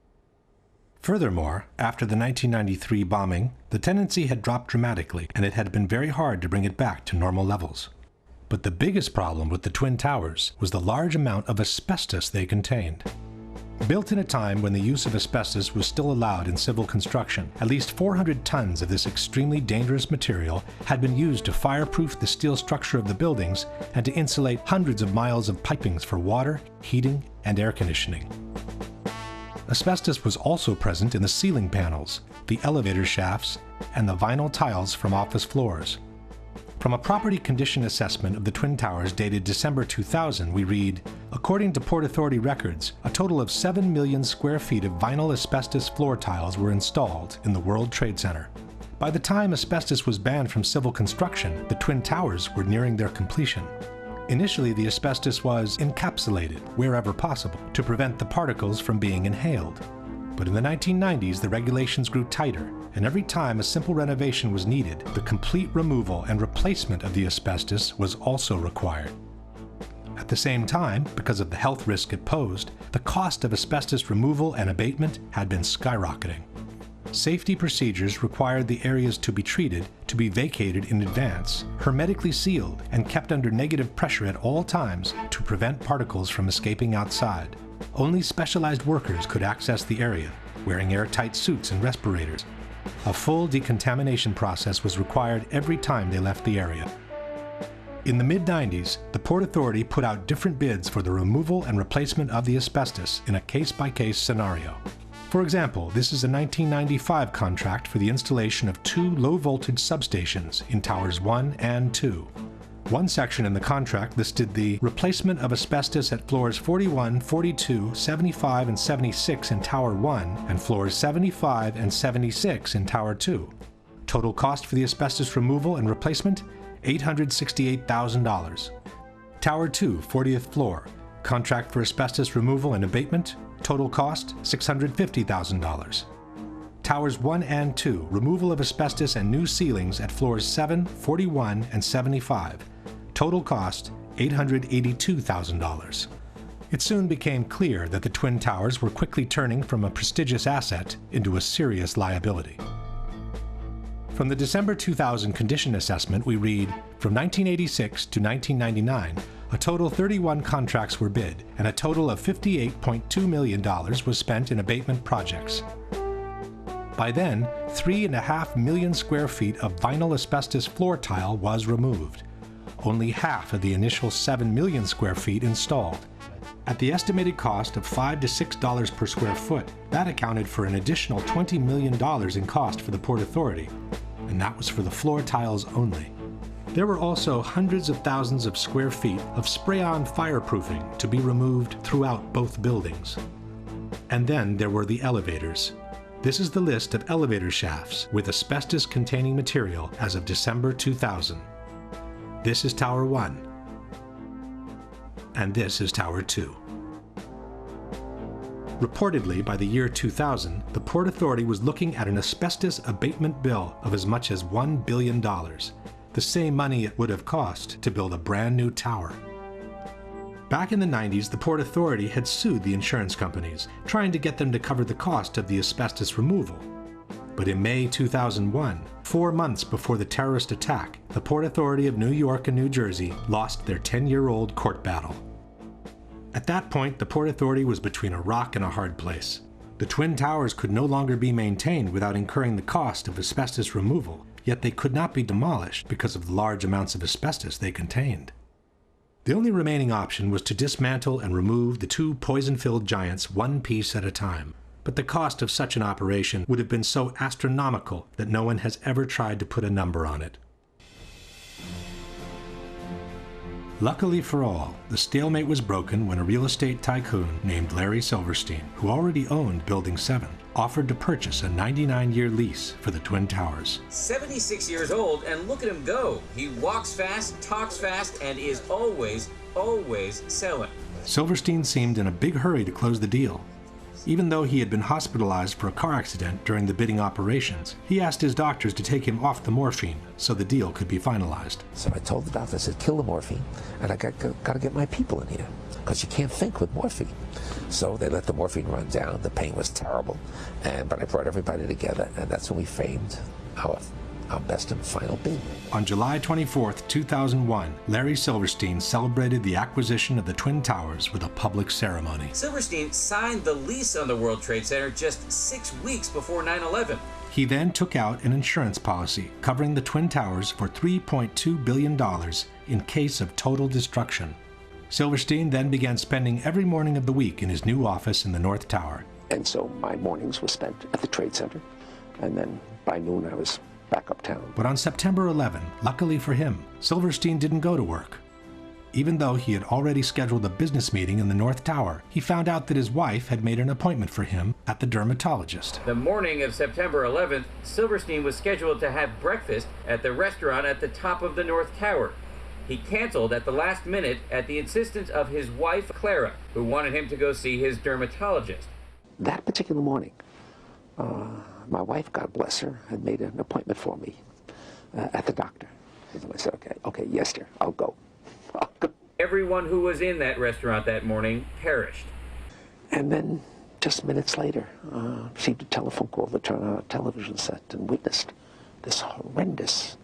Furthermore, after the 1993 bombing, the tenancy had dropped dramatically, and it had been very hard to bring it back to normal levels. But the biggest problem with the Twin Towers was the large amount of asbestos they contained. Built in a time when the use of asbestos was still allowed in civil construction, at least 400 tons of this extremely dangerous material had been used to fireproof the steel structure of the buildings and to insulate hundreds of miles of pipings for water, heating, and air conditioning. Asbestos was also present in the ceiling panels, the elevator shafts, and the vinyl tiles from office floors. From a property condition assessment of the Twin Towers dated December 2000, we read, "According to Port Authority records, a total of 7 million square feet of vinyl asbestos floor tiles were installed in the World Trade Center. By the time asbestos was banned from civil construction, the Twin Towers were nearing their completion. Initially, the asbestos was encapsulated wherever possible to prevent the particles from being inhaled. But in the 1990s, the regulations grew tighter, and every time a simple renovation was needed, the complete removal and replacement of the asbestos was also required. At the same time, because of the health risk it posed, the cost of asbestos removal and abatement had been skyrocketing. Safety procedures required the areas to be treated to be vacated in advance, hermetically sealed, and kept under negative pressure at all times to prevent particles from escaping outside. Only specialized workers could access the area, wearing airtight suits and respirators. A full decontamination process was required every time they left the area. In the mid-90s, the Port Authority put out different bids for the removal and replacement of the asbestos in a case-by-case scenario. For example, this is a 1995 contract for the installation of 2 low-voltage substations in Towers 1 and 2. One section in the contract listed the replacement of asbestos at floors 41, 42, 75, and 76 in Tower 1 and floors 75 and 76 in Tower 2. Total cost for the asbestos removal and replacement, $868,000. Tower 2, 40th floor, contract for asbestos removal and abatement, total cost, $650,000. Towers 1 and 2, removal of asbestos and new ceilings at floors 7, 41, and 75. Total cost, $882,000. It soon became clear that the Twin Towers were quickly turning from a prestigious asset into a serious liability. From the December 2000 condition assessment, we read, from 1986 to 1999, a total 31 contracts were bid, and a total of $58.2 million was spent in abatement projects. By then, 3.5 million square feet of vinyl asbestos floor tile was removed. Only half of the initial 7 million square feet installed. At the estimated cost of $5 to $6 per square foot, that accounted for an additional $20 million in cost for the Port Authority, and that was for the floor tiles only. There were also hundreds of thousands of square feet of spray-on fireproofing to be removed throughout both buildings. And then there were the elevators. This is the list of elevator shafts with asbestos-containing material as of December 2000. This is Tower 1, and this is Tower 2. Reportedly, by the year 2000, the Port Authority was looking at an asbestos abatement bill of as much as $1 billion, the same money it would have cost to build a brand new tower. Back in the 90s, the Port Authority had sued the insurance companies, trying to get them to cover the cost of the asbestos removal. But in May 2001, 4 months before the terrorist attack, the Port Authority of New York and New Jersey lost their 10-year-old court battle. At that point, the Port Authority was between a rock and a hard place. The Twin Towers could no longer be maintained without incurring the cost of asbestos removal, yet they could not be demolished because of the large amounts of asbestos they contained. The only remaining option was to dismantle and remove the 2 poison-filled giants one piece at a time. But the cost of such an operation would have been so astronomical that no one has ever tried to put a number on it. Luckily for all, the stalemate was broken when a real estate tycoon named Larry Silverstein, who already owned Building 7, offered to purchase a 99-year lease for the Twin Towers. 76 years old, and look at him go. He walks fast, talks fast, and is always selling. Silverstein seemed in a big hurry to close the deal. Even though he had been hospitalized for a car accident during the bidding operations, he asked his doctors to take him off the morphine so the deal could be finalized. So I told the doctor, I said, kill the morphine, and I got to get my people in here, because you can't think with morphine. So they let the morphine run down. The pain was terrible, but I brought everybody together, and that's when we framed our best and final bid. On July 24, 2001, Larry Silverstein celebrated the acquisition of the Twin Towers with a public ceremony. Silverstein signed the lease on the World Trade Center just 6 weeks before 9/11. He then took out an insurance policy covering the Twin Towers for $3.2 billion in case of total destruction. Silverstein then began spending every morning of the week in his new office in the North Tower. And so my mornings were spent at the Trade Center, and then by noon I was back uptown. But on September 11, luckily for him, Silverstein didn't go to work. Even though he had already scheduled a business meeting in the North Tower, he found out that his wife had made an appointment for him at the dermatologist. The morning of September 11th, Silverstein was scheduled to have breakfast at the restaurant at the top of the North Tower. He canceled at the last minute at the insistence of his wife, Clara, who wanted him to go see his dermatologist. That particular morning, my wife, God bless her, had made an appointment for me at the doctor. And I said, okay, yes, dear, I'll go. Everyone who was in that restaurant that morning perished. And then, just minutes later, received a telephone call to turn on a television set and witnessed this horrendous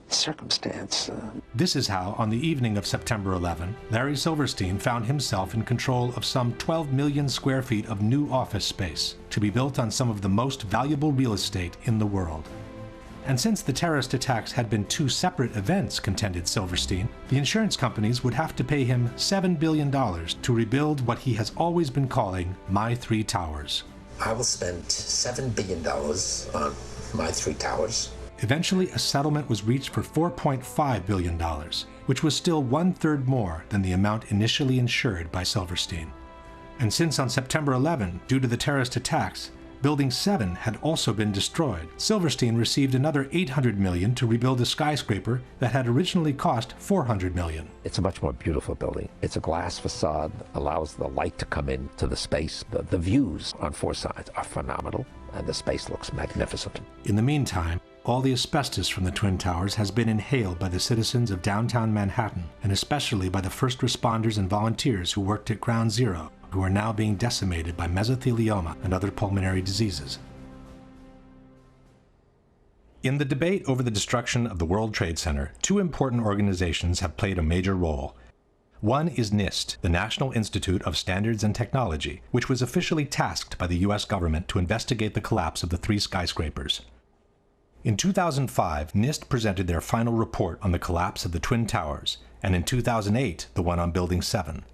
circumstance. This is how, on the evening of September 11, Larry Silverstein found himself in control of some 12 million square feet of new office space to be built on some of the most valuable real estate in the world. And since the terrorist attacks had been two separate events, contended Silverstein, the insurance companies would have to pay him $7 billion to rebuild what he has always been calling My Three Towers. I will spend $7 billion on My Three Towers. Eventually, a settlement was reached for $4.5 billion, which was still one-third more than the amount initially insured by Silverstein. And since on September 11, due to the terrorist attacks, Building 7 had also been destroyed, Silverstein received another $800 million to rebuild a skyscraper that had originally cost $400 million. It's a much more beautiful building. It's a glass facade, allows the light to come into the space. The views on four sides are phenomenal, and the space looks magnificent. In the meantime, all the asbestos from the Twin Towers has been inhaled by the citizens of downtown Manhattan, and especially by the first responders and volunteers who worked at Ground Zero, who are now being decimated by mesothelioma and other pulmonary diseases. In the debate over the destruction of the World Trade Center, two important organizations have played a major role. One is NIST, the National Institute of Standards and Technology, which was officially tasked by the U.S. government to investigate the collapse of the three skyscrapers. In 2005, NIST presented their final report on the collapse of the Twin Towers, and in 2008, the one on Building 7.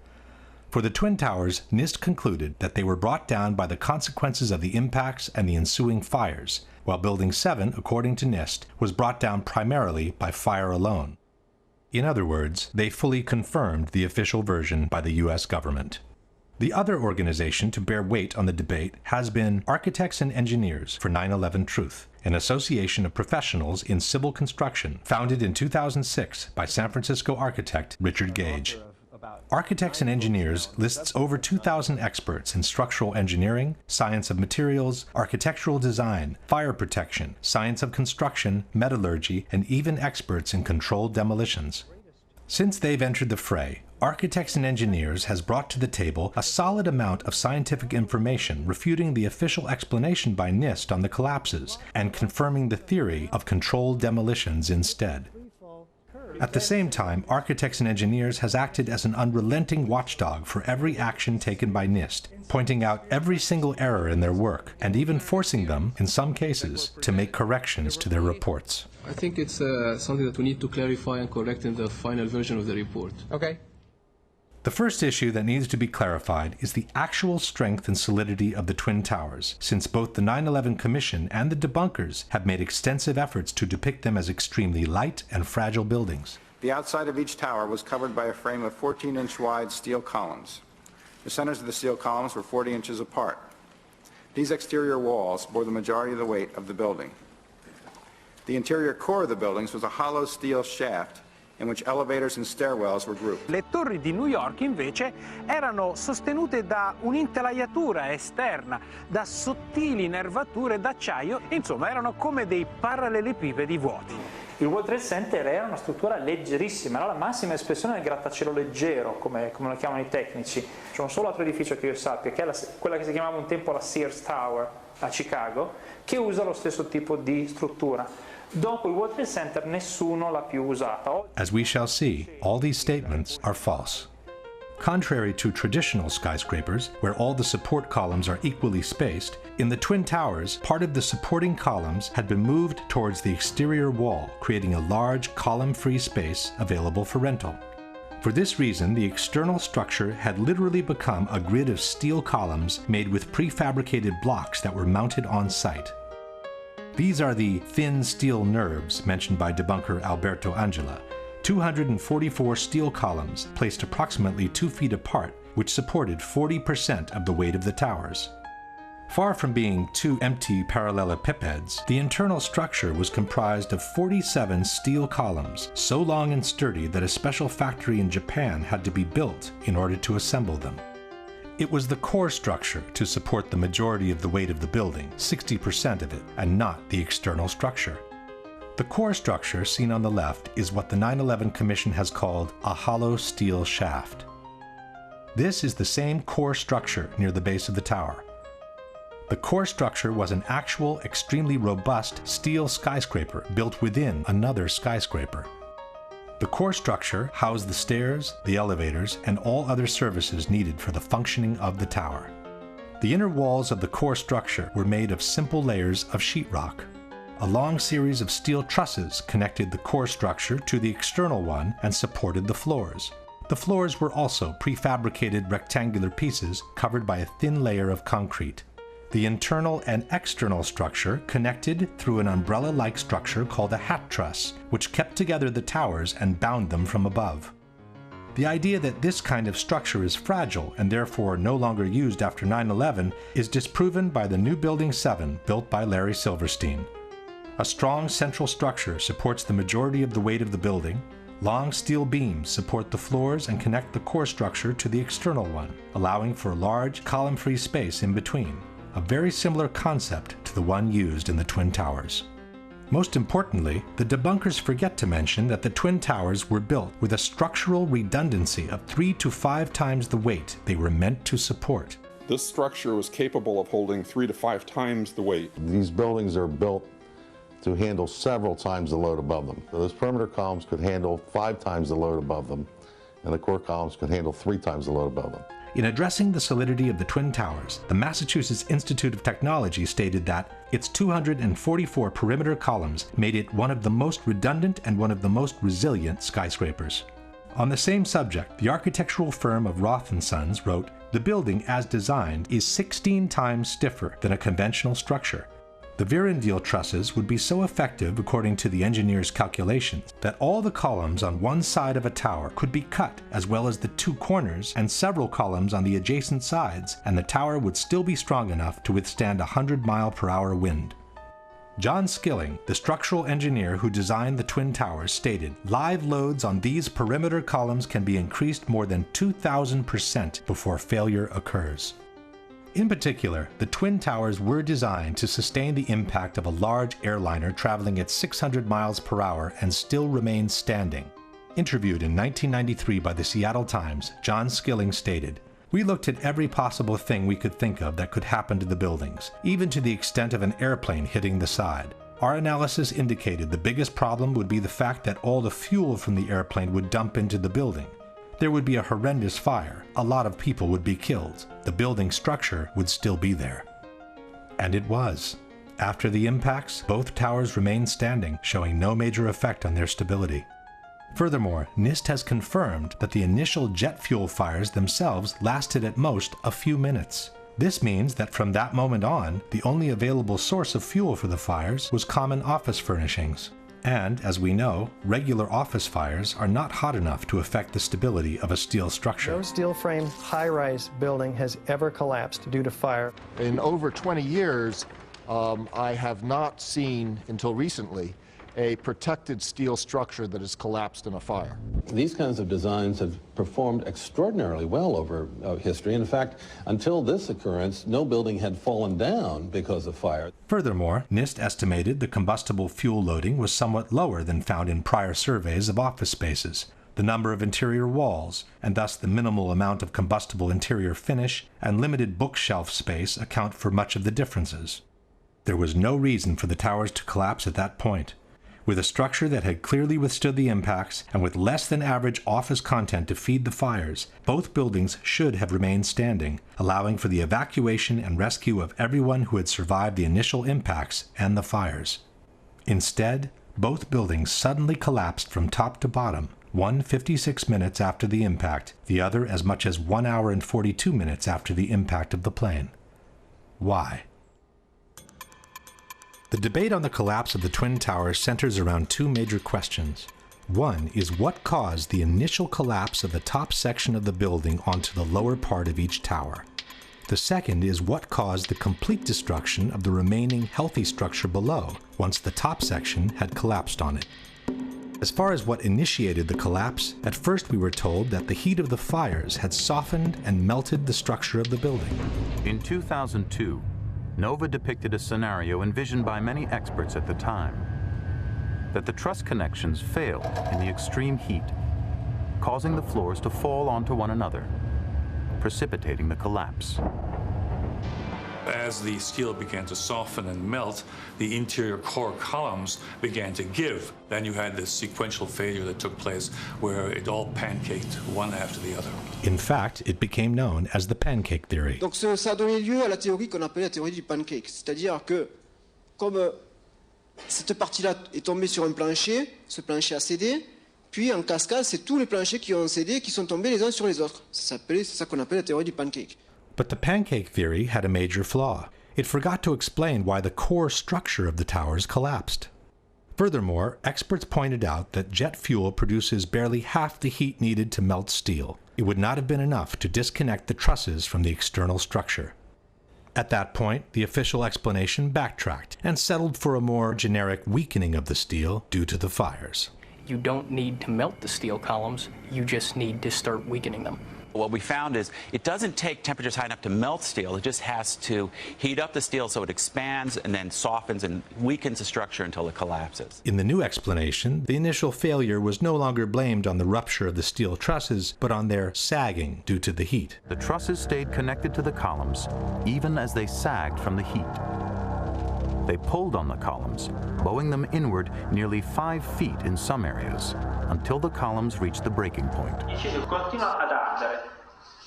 For the Twin Towers, NIST concluded that they were brought down by the consequences of the impacts and the ensuing fires, while Building 7, according to NIST, was brought down primarily by fire alone. In other words, they fully confirmed the official version by the U.S. government. The other organization to bear weight on the debate has been Architects and Engineers for 9/11 Truth, an association of professionals in civil construction founded in 2006 by San Francisco architect Richard Gage. Architects and Engineers lists over 2,000 experts in structural engineering, science of materials, architectural design, fire protection, science of construction, metallurgy, and even experts in controlled demolitions. Since they've entered the fray, Architects and Engineers has brought to the table a solid amount of scientific information refuting the official explanation by NIST on the collapses and confirming the theory of controlled demolitions instead. At the same time, Architects and Engineers has acted as an unrelenting watchdog for every action taken by NIST, pointing out every single error in their work, and even forcing them, in some cases, to make corrections to their reports. I think it's something that we need to clarify and correct in the final version of the report. Okay. The first issue that needs to be clarified is the actual strength and solidity of the Twin Towers, since both the 9/11 Commission and the debunkers have made extensive efforts to depict them as extremely light and fragile buildings. The outside of each tower was covered by a frame of 14-inch wide steel columns. The centers of the steel columns were 40 inches apart. These exterior walls bore the majority of the weight of the building. The interior core of the buildings was a hollow steel shaft in which elevators and stairwells were grouped. Le torri di New York invece erano sostenute da un'intelaiatura esterna, da sottili nervature d'acciaio, insomma erano come dei parallelepipedi vuoti. Il World Trade Center era una struttura leggerissima, era la massima espressione del grattacielo leggero, come lo chiamano i tecnici. C'è un solo altro edificio che io sappia, che è quella che si chiamava un tempo la Sears Tower a Chicago, che usa lo stesso tipo di struttura. Dopo il World Trade Center nessuno l'ha più usata. As we shall see, all these statements are false. Contrary to traditional skyscrapers, where all the support columns are equally spaced, in the Twin Towers, part of the supporting columns had been moved towards the exterior wall, creating a large column-free space available for rental. For this reason, the external structure had literally become a grid of steel columns made with prefabricated blocks that were mounted on site. These are the thin steel nerves mentioned by debunker Alberto Angela, 244 steel columns placed approximately 2 feet apart, which supported 40% of the weight of the towers. Far from being two empty parallelepipeds, the internal structure was comprised of 47 steel columns, so long and sturdy that a special factory in Japan had to be built in order to assemble them. It was the core structure to support the majority of the weight of the building, 60% of it, and not the external structure. The core structure seen on the left is what the 9/11 Commission has called a hollow steel shaft. This is the same core structure near the base of the tower. The core structure was an actual, extremely robust steel skyscraper built within another skyscraper. The core structure housed the stairs, the elevators, and all other services needed for the functioning of the tower. The inner walls of the core structure were made of simple layers of sheetrock. A long series of steel trusses connected the core structure to the external one and supported the floors. The floors were also prefabricated rectangular pieces covered by a thin layer of concrete. The internal and external structure connected through an umbrella-like structure called a hat truss, which kept together the towers and bound them from above. The idea that this kind of structure is fragile and therefore no longer used after 9/11 is disproven by the new Building 7 built by Larry Silverstein. A strong central structure supports the majority of the weight of the building. Long steel beams support the floors and connect the core structure to the external one, allowing for large column-free space in between. A very similar concept to the one used in the Twin Towers. Most importantly, the debunkers forget to mention that the Twin Towers were built with a structural redundancy of 3 to 5 times the weight they were meant to support. This structure was capable of holding 3 to 5 times the weight. These buildings are built to handle several times the load above them. So those perimeter columns could handle 5 times the load above them, and the core columns could handle 3 times the load above them. In addressing the solidity of the Twin Towers, the Massachusetts Institute of Technology stated that its 244 perimeter columns made it one of the most redundant and one of the most resilient skyscrapers. On the same subject, the architectural firm of Roth & Sons wrote, "The building as designed is 16 times stiffer than a conventional structure. The Virendeel trusses would be so effective, according to the engineer's calculations, that all the columns on one side of a tower could be cut, as well as the 2 corners and several columns on the adjacent sides, and the tower would still be strong enough to withstand a 100-mile-per-hour wind." John Skilling, the structural engineer who designed the Twin Towers, stated, "Live loads on these perimeter columns can be increased more than 2,000% before failure occurs." In particular, the Twin Towers were designed to sustain the impact of a large airliner traveling at 600 miles per hour and still remain standing. Interviewed in 1993 by the Seattle Times, John Skilling stated, "We looked at every possible thing we could think of that could happen to the buildings, even to the extent of an airplane hitting the side. Our analysis indicated the biggest problem would be the fact that all the fuel from the airplane would dump into the building. There would be a horrendous fire, a lot of people would be killed, the building structure would still be there." And it was. After the impacts, both towers remained standing, showing no major effect on their stability. Furthermore, NIST has confirmed that the initial jet fuel fires themselves lasted at most a few minutes. This means that from that moment on, the only available source of fuel for the fires was common office furnishings. And, as we know, regular office fires are not hot enough to affect the stability of a steel structure. No steel frame high-rise building has ever collapsed due to fire. In over 20 years, I have not seen, until recently, a protected steel structure that has collapsed in a fire. These kinds of designs have performed extraordinarily well over history. In fact, until this occurrence, no building had fallen down because of fire. Furthermore, NIST estimated the combustible fuel loading was somewhat lower than found in prior surveys of office spaces. The number of interior walls, and thus the minimal amount of combustible interior finish and limited bookshelf space account for much of the differences. There was no reason for the towers to collapse at that point. With a structure that had clearly withstood the impacts and with less than average office content to feed the fires, both buildings should have remained standing, allowing for the evacuation and rescue of everyone who had survived the initial impacts and the fires. Instead, both buildings suddenly collapsed from top to bottom, one 56 minutes after the impact, the other as much as 1 hour and 42 minutes after the impact of the plane. Why? The debate on the collapse of the Twin Towers centers around 2 major questions. One is what caused the initial collapse of the top section of the building onto the lower part of each tower. The second is what caused the complete destruction of the remaining healthy structure below, once the top section had collapsed on it. As far as what initiated the collapse, at first we were told that the heat of the fires had softened and melted the structure of the building. In 2002, NOVA depicted a scenario envisioned by many experts at the time, that the truss connections failed in the extreme heat, causing the floors to fall onto one another, precipitating the collapse. As the steel began to soften and melt, the interior core columns began to give. Then you had this sequential failure that took place where it all pancaked one after the other. In fact, it became known as the pancake theory. Donc ça a donné lieu à la théorie qu'on appelait la théorie du pancake, c'est-à-dire que comme cette partie-là est tombée sur un plancher, ce plancher a cédé, puis en cascade, c'est tous les planchers qui ont cédé, qui sont tombés les uns sur les autres. C'est ça qu'on appelle la théorie du pancake. But the pancake theory had a major flaw. It forgot to explain why the core structure of the towers collapsed. Furthermore, experts pointed out that jet fuel produces barely half the heat needed to melt steel. It would not have been enough to disconnect the trusses from the external structure. At that point, the official explanation backtracked and settled for a more generic weakening of the steel due to the fires. You don't need to melt the steel columns, you just need to start weakening them. What we found is it doesn't take temperatures high enough to melt steel. It just has to heat up the steel so it expands and then softens and weakens the structure until it collapses. In the new explanation, the initial failure was no longer blamed on the rupture of the steel trusses, but on their sagging due to the heat. The trusses stayed connected to the columns, even as they sagged from the heat. They pulled on the columns, bowing them inward nearly 5 feet in some areas, until the columns reached the breaking point. Il cielo continua ad ardere,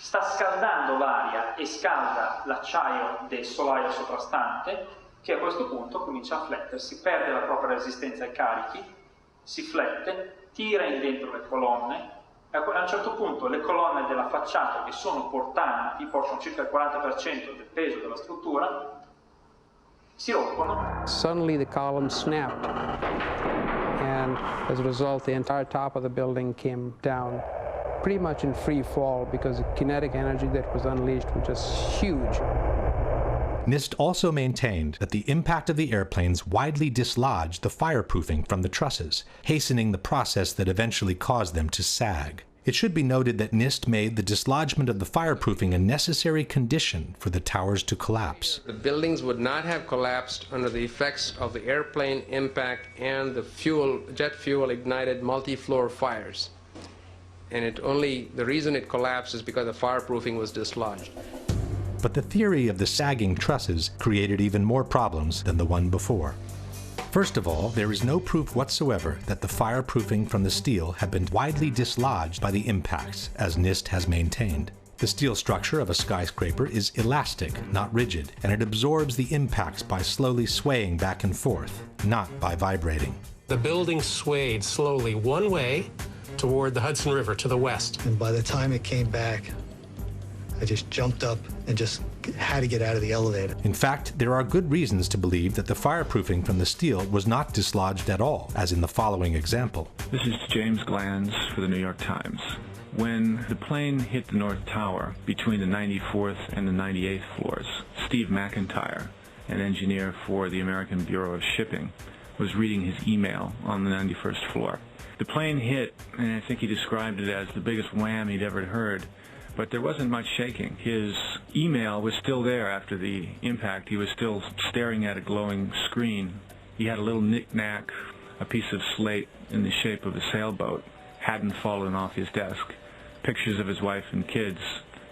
sta scaldando l'aria e scalda l'acciaio del solaio soprastante, che a questo punto comincia a flettersi, perde la propria resistenza ai carichi, si flette, tira in dentro le colonne, e a un certo punto le colonne della facciata che sono portanti, portano circa il 40% del peso della struttura, si rompono. Suddenly the columns snapped, and as a result the entire top of the building came down pretty much in free fall because the kinetic energy that was unleashed was just huge. NIST also maintained that the impact of the airplanes widely dislodged the fireproofing from the trusses, hastening the process that eventually caused them to sag. It should be noted that NIST made the dislodgement of the fireproofing a necessary condition for the towers to collapse. The buildings would not have collapsed under the effects of the airplane impact and the jet fuel ignited multi-floor fires. And the reason it collapsed is because the fireproofing was dislodged. But the theory of the sagging trusses created even more problems than the one before. First of all, there is no proof whatsoever that the fireproofing from the steel had been widely dislodged by the impacts, as NIST has maintained. The steel structure of a skyscraper is elastic, not rigid, and it absorbs the impacts by slowly swaying back and forth, not by vibrating. The building swayed slowly one way toward the Hudson River to the west. And by the time it came back, I just jumped up and just had to get out of the elevator. In fact, there are good reasons to believe that the fireproofing from the steel was not dislodged at all, as in the following example. This is James Glanz for the New York Times. When the plane hit the North Tower between the 94th and the 98th floors, Steve McIntyre, an engineer for the American Bureau of Shipping, was reading his email on the 91st floor. The plane hit, and I think he described it as the biggest wham he'd ever heard. But there wasn't much shaking. His email was still there after the impact. He was still staring at a glowing screen. He had a little knick-knack, a piece of slate in the shape of a sailboat, hadn't fallen off his desk. Pictures of his wife and kids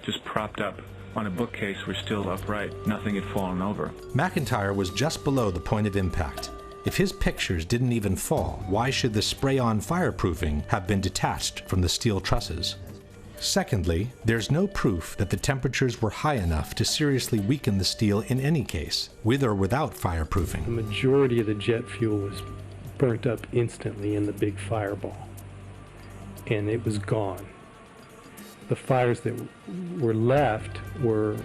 just propped up on a bookcase were still upright. Nothing had fallen over. McIntyre was just below the point of impact. If his pictures didn't even fall, why should the spray-on fireproofing have been detached from the steel trusses? Secondly, there's no proof that the temperatures were high enough to seriously weaken the steel in any case, with or without fireproofing. The majority of the jet fuel was burnt up instantly in the big fireball, and it was gone. The fires that were left were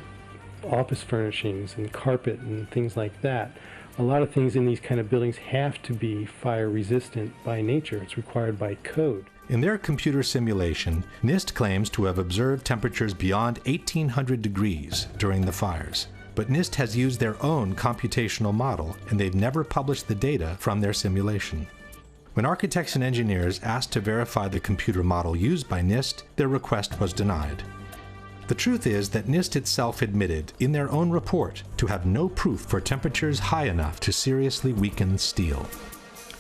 office furnishings and carpet and things like that. A lot of things in these kind of buildings have to be fire resistant by nature. It's required by code. In their computer simulation, NIST claims to have observed temperatures beyond 1800 degrees during the fires. But NIST has used their own computational model, and they've never published the data from their simulation. When architects and engineers asked to verify the computer model used by NIST, their request was denied. The truth is that NIST itself admitted in their own report to have no proof for temperatures high enough to seriously weaken steel.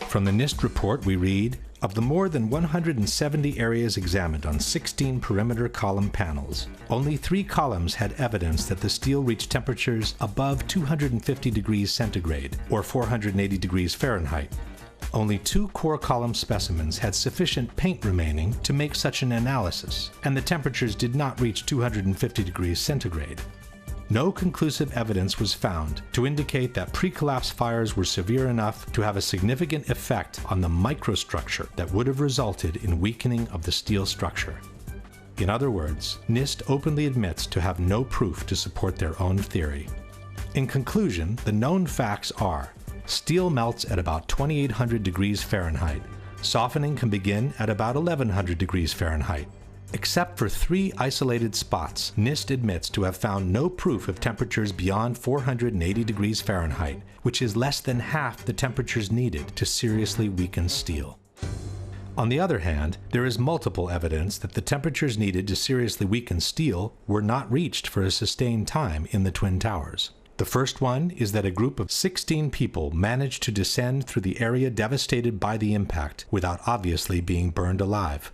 From the NIST report we read, of the more than 170 areas examined on 16 perimeter column panels, only 3 columns had evidence that the steel reached temperatures above 250 degrees centigrade, or 480 degrees Fahrenheit. Only 2 core column specimens had sufficient paint remaining to make such an analysis, and the temperatures did not reach 250 degrees centigrade. No conclusive evidence was found to indicate that pre-collapse fires were severe enough to have a significant effect on the microstructure that would have resulted in weakening of the steel structure. In other words, NIST openly admits to have no proof to support their own theory. In conclusion, the known facts are: steel melts at about 2800 degrees Fahrenheit. Softening can begin at about 1100 degrees Fahrenheit. Except for 3 isolated spots, NIST admits to have found no proof of temperatures beyond 480 degrees Fahrenheit, which is less than half the temperatures needed to seriously weaken steel. On the other hand, there is multiple evidence that the temperatures needed to seriously weaken steel were not reached for a sustained time in the Twin Towers. The first one is that a group of 16 people managed to descend through the area devastated by the impact without obviously being burned alive.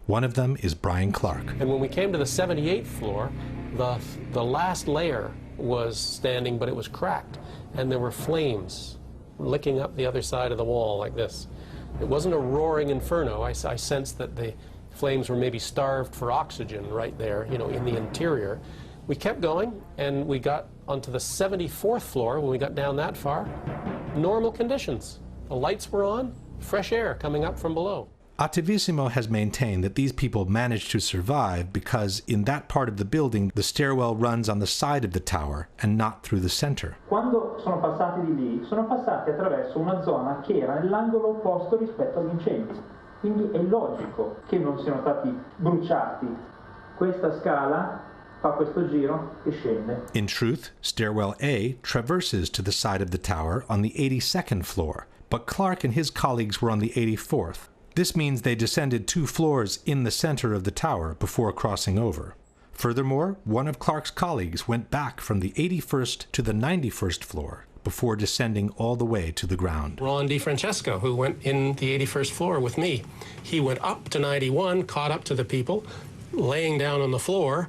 One of them is Brian Clark. And when we came to the 78th floor, the last layer was standing, but it was cracked, and there were flames licking up the other side of the wall like this. It wasn't a roaring inferno. I sensed that the flames were maybe starved for oxygen right there, you know, in the interior. We kept going, and we got onto the 74th floor. When we got down that far, normal conditions. The lights were on, fresh air coming up from below. Attivissimo has maintained that these people managed to survive because in that part of the building, the stairwell runs on the side of the tower and not through the center. Quando sono passati di lì, sono passati attraverso una zona che era nell'angolo opposto rispetto agli incendi. Quindi è logico che non siano stati bruciati. Questa scala fa questo giro e scende. In truth, stairwell A traverses to the side of the tower on the 82nd floor, but Clark and his colleagues were on the 84th. This means they descended 2 floors in the center of the tower before crossing over. Furthermore, one of Clark's colleagues went back from the 81st to the 91st floor before descending all the way to the ground. Ron DiFrancesco, who went in the 81st floor with me, he went up to 91, caught up to the people, laying down on the floor,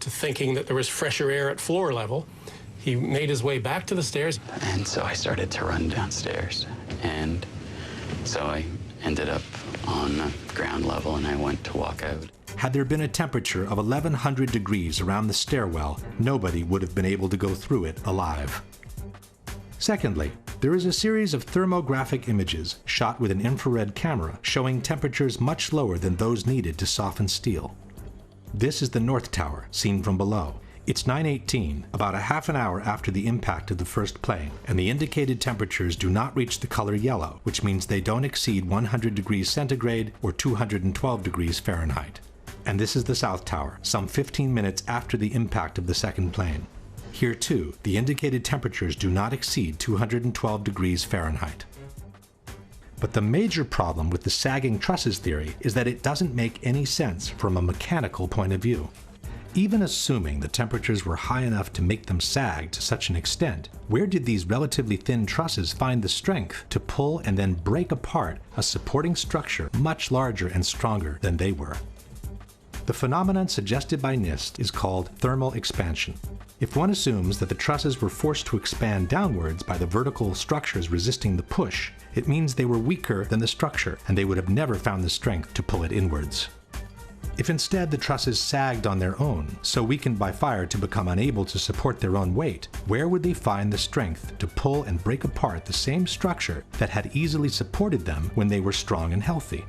to thinking that there was fresher air at floor level. He made his way back to the stairs. And so I started to run downstairs, and so I ended up on ground level, and I went to walk out. Had there been a temperature of 1100 degrees around the stairwell, nobody would have been able to go through it alive. Secondly, there is a series of thermographic images shot with an infrared camera showing temperatures much lower than those needed to soften steel. This is the North Tower, seen from below. It's 9:18, about a half an hour after the impact of the first plane, and the indicated temperatures do not reach the color yellow, which means they don't exceed 100 degrees centigrade or 212 degrees Fahrenheit. And this is the South Tower, some 15 minutes after the impact of the second plane. Here too, the indicated temperatures do not exceed 212 degrees Fahrenheit. But the major problem with the sagging trusses theory is that it doesn't make any sense from a mechanical point of view. Even assuming the temperatures were high enough to make them sag to such an extent, where did these relatively thin trusses find the strength to pull and then break apart a supporting structure much larger and stronger than they were? The phenomenon suggested by NIST is called thermal expansion. If one assumes that the trusses were forced to expand downwards by the vertical structures resisting the push, it means they were weaker than the structure, and they would have never found the strength to pull it inwards. If instead the trusses sagged on their own, so weakened by fire to become unable to support their own weight, where would they find the strength to pull and break apart the same structure that had easily supported them when they were strong and healthy?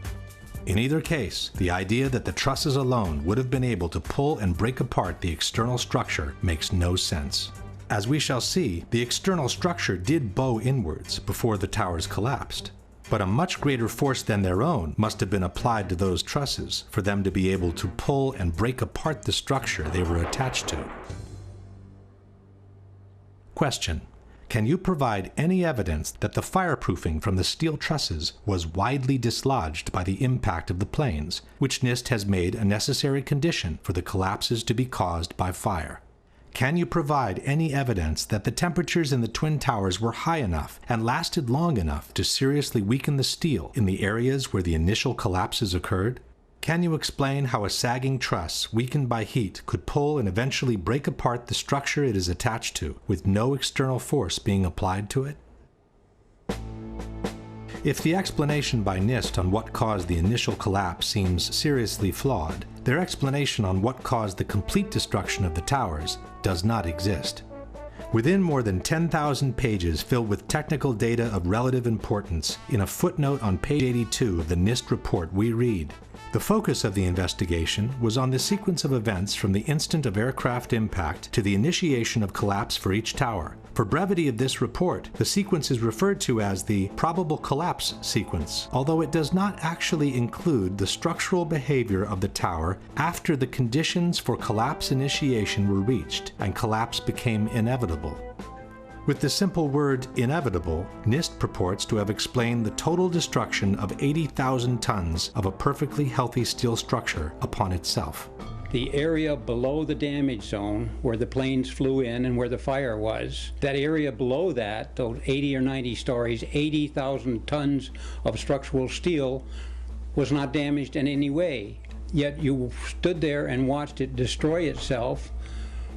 In either case, the idea that the trusses alone would have been able to pull and break apart the external structure makes no sense. As we shall see, the external structure did bow inwards before the towers collapsed. But a much greater force than their own must have been applied to those trusses for them to be able to pull and break apart the structure they were attached to. Question: can you provide any evidence that the fireproofing from the steel trusses was widely dislodged by the impact of the planes, which NIST has made a necessary condition for the collapses to be caused by fire? Can you provide any evidence that the temperatures in the Twin Towers were high enough and lasted long enough to seriously weaken the steel in the areas where the initial collapses occurred? Can you explain how a sagging truss, weakened by heat, could pull and eventually break apart the structure it is attached to, with no external force being applied to it? If the explanation by NIST on what caused the initial collapse seems seriously flawed, their explanation on what caused the complete destruction of the towers does not exist. Within more than 10,000 pages filled with technical data of relative importance, in a footnote on page 82 of the NIST report we read, the focus of the investigation was on the sequence of events from the instant of aircraft impact to the initiation of collapse for each tower. For brevity of this report, the sequence is referred to as the probable collapse sequence, although it does not actually include the structural behavior of the tower after the conditions for collapse initiation were reached and collapse became inevitable. With the simple word inevitable, NIST purports to have explained the total destruction of 80,000 tons of a perfectly healthy steel structure upon itself. The area below the damage zone where the planes flew in and where the fire was, that area below that, those 80 or 90 stories, 80,000 tons of structural steel was not damaged in any way. Yet you stood there and watched it destroy itself,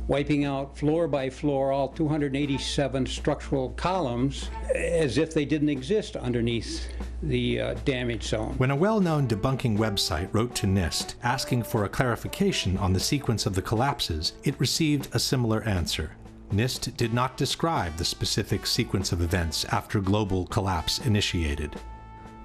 wiping out floor by floor all 287 structural columns as if they didn't exist underneath the damage zone. When a well-known debunking website wrote to NIST asking for a clarification on the sequence of the collapses, it received a similar answer. NIST did not describe the specific sequence of events after global collapse initiated.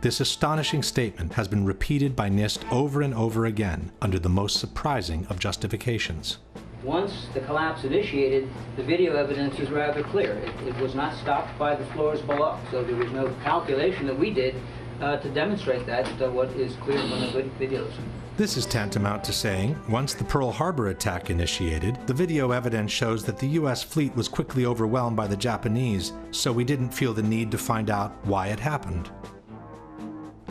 This astonishing statement has been repeated by NIST over and over again under the most surprising of justifications. Once the collapse initiated, the video evidence is rather clear. It was not stopped by the floors below, so there was no calculation that we did to demonstrate that, what is clear from the good videos. This is tantamount to saying, once the Pearl Harbor attack initiated, the video evidence shows that the U.S. fleet was quickly overwhelmed by the Japanese, so we didn't feel the need to find out why it happened.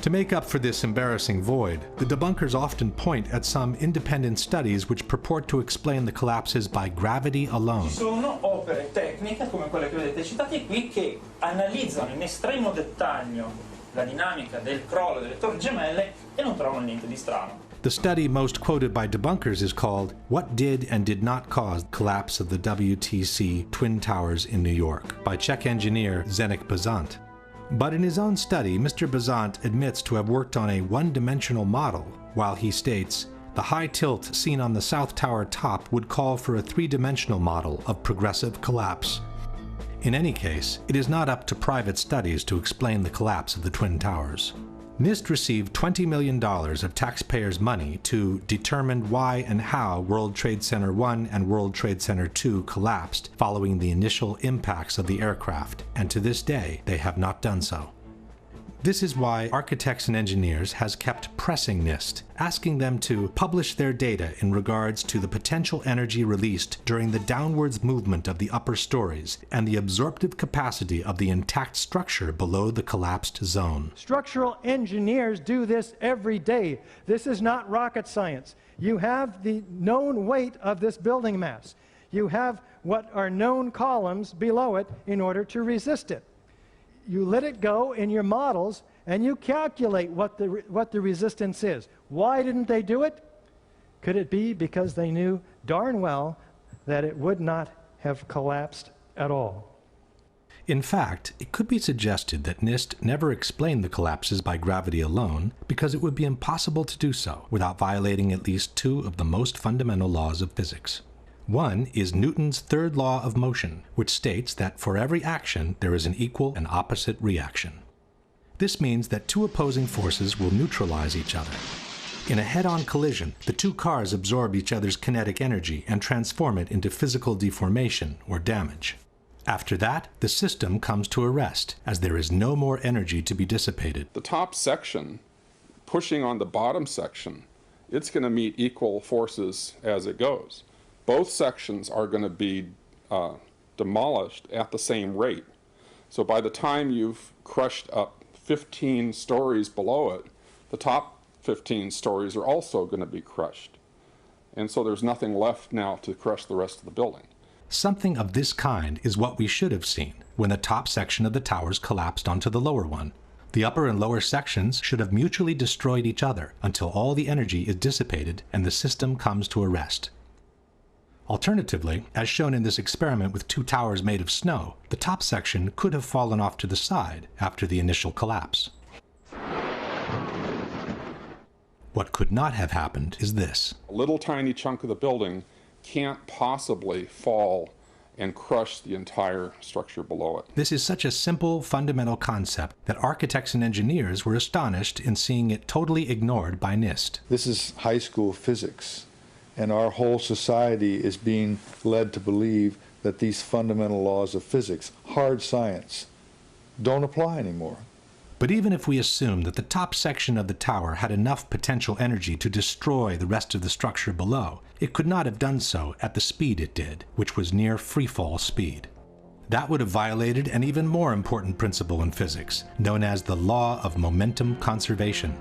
To make up for this embarrassing void, the debunkers often point at some independent studies which purport to explain the collapses by gravity alone. Ci sono opere tecniche come quelle che vedete citate qui che analizzano in estremo dettaglio la dinamica del crollo delle torri gemelle e non trovano niente di strano. The study most quoted by debunkers is called What Did and Did Not Cause the Collapse of the WTC Twin Towers in New York by Czech engineer Zdeněk Bazant. But in his own study, Mr. Bazant admits to have worked on a one-dimensional model, while he states, the high tilt seen on the South Tower top would call for a three-dimensional model of progressive collapse. In any case, it is not up to private studies to explain the collapse of the Twin Towers. NIST received $20 million of taxpayers' money to determine why and how World Trade Center 1 and World Trade Center 2 collapsed following the initial impacts of the aircraft, and to this day they have not done so. This is why Architects and Engineers has kept pressing NIST, asking them to publish their data in regards to the potential energy released during the downwards movement of the upper stories and the absorptive capacity of the intact structure below the collapsed zone. Structural engineers do this every day. This is not rocket science. You have the known weight of this building mass. You have what are known columns below it in order to resist it. You let it go in your models and you calculate what the resistance is. Why didn't they do it? Could it be because they knew darn well that it would not have collapsed at all? In fact, it could be suggested that NIST never explained the collapses by gravity alone because it would be impossible to do so without violating at least two of the most fundamental laws of physics. One is Newton's third law of motion, which states that for every action there is an equal and opposite reaction. This means that two opposing forces will neutralize each other. In a head-on collision, the two cars absorb each other's kinetic energy and transform it into physical deformation or damage. After that, the system comes to a rest, as there is no more energy to be dissipated. The top section, pushing on the bottom section, it's going to meet equal forces as it goes. Both sections are going to be demolished at the same rate. So by the time you've crushed up 15 stories below it, the top 15 stories are also going to be crushed. And so there's nothing left now to crush the rest of the building. Something of this kind is what we should have seen when the top section of the towers collapsed onto the lower one. The upper and lower sections should have mutually destroyed each other until all the energy is dissipated and the system comes to a rest. Alternatively, as shown in this experiment with two towers made of snow, the top section could have fallen off to the side after the initial collapse. What could not have happened is this. A little tiny chunk of the building can't possibly fall and crush the entire structure below it. This is such a simple, fundamental concept that architects and engineers were astonished in seeing it totally ignored by NIST. This is high school physics, and our whole society is being led to believe that these fundamental laws of physics, hard science, don't apply anymore. But even if we assume that the top section of the tower had enough potential energy to destroy the rest of the structure below, it could not have done so at the speed it did, which was near freefall speed. That would have violated an even more important principle in physics, known as the law of momentum conservation.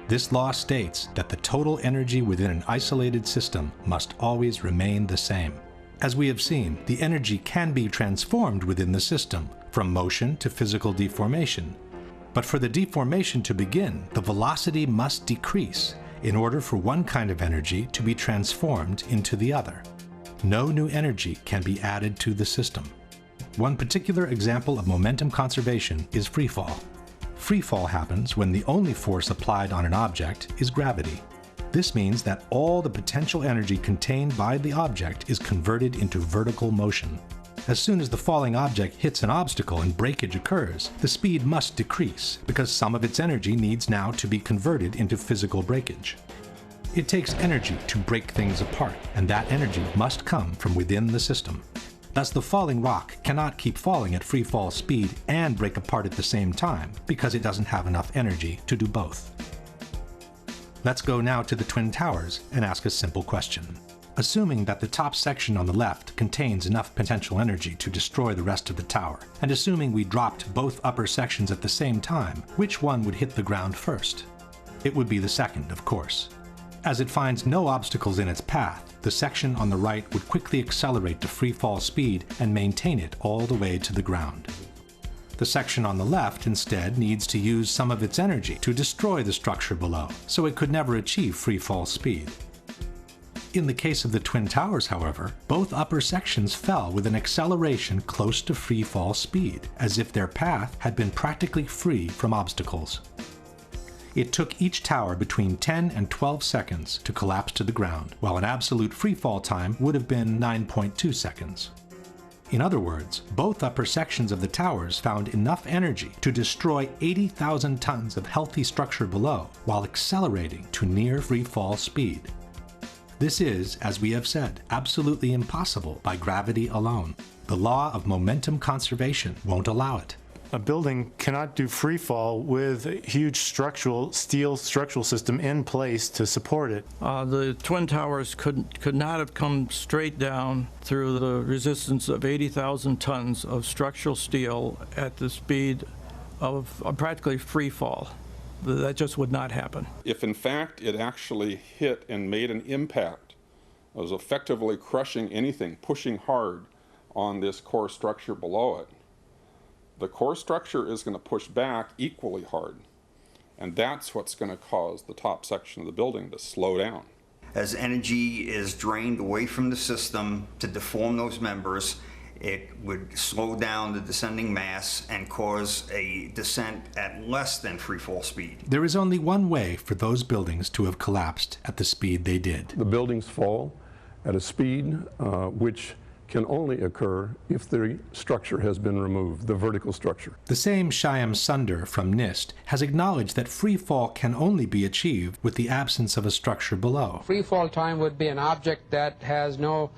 This law states that the total energy within an isolated system must always remain the same. As we have seen, the energy can be transformed within the system, from motion to physical deformation. But for the deformation to begin, the velocity must decrease in order for one kind of energy to be transformed into the other. No new energy can be added to the system. One particular example of momentum conservation is freefall. Freefall happens when the only force applied on an object is gravity. This means that all the potential energy contained by the object is converted into vertical motion. As soon as the falling object hits an obstacle and breakage occurs, the speed must decrease because some of its energy needs now to be converted into physical breakage. It takes energy to break things apart, and that energy must come from within the system. Thus, the falling rock cannot keep falling at free fall speed and break apart at the same time because it doesn't have enough energy to do both. Let's go now to the Twin Towers and ask a simple question. Assuming that the top section on the left contains enough potential energy to destroy the rest of the tower, and assuming we dropped both upper sections at the same time, which one would hit the ground first? It would be the second, of course. As it finds no obstacles in its path, the section on the right would quickly accelerate to free fall speed and maintain it all the way to the ground. The section on the left instead needs to use some of its energy to destroy the structure below, so it could never achieve free fall speed. In the case of the Twin Towers, however, both upper sections fell with an acceleration close to free fall speed, as if their path had been practically free from obstacles. It took each tower between 10 and 12 seconds to collapse to the ground, while an absolute free fall time would have been 9.2 seconds. In other words, both upper sections of the towers found enough energy to destroy 80,000 tons of healthy structure below, while accelerating to near free fall speed. This is, as we have said, absolutely impossible by gravity alone. The law of momentum conservation won't allow it. A building cannot do free fall with a huge steel structural system in place to support it. The Twin Towers could not have come straight down through the resistance of 80,000 tons of structural steel at the speed of practically free fall. That just would not happen. If in fact it actually hit and made an impact, it was effectively crushing anything, pushing hard on this core structure below it, the core structure is going to push back equally hard. And that's what's going to cause the top section of the building to slow down. As energy is drained away from the system to deform those members, it would slow down the descending mass and cause a descent at less than free fall speed. There is only one way for those buildings to have collapsed at the speed they did. The buildings fall at a speed which can only occur if the structure has been removed, the vertical structure. The same Shyam Sunder from NIST has acknowledged that free fall can only be achieved with the absence of a structure below. Free fall time would be an object that has no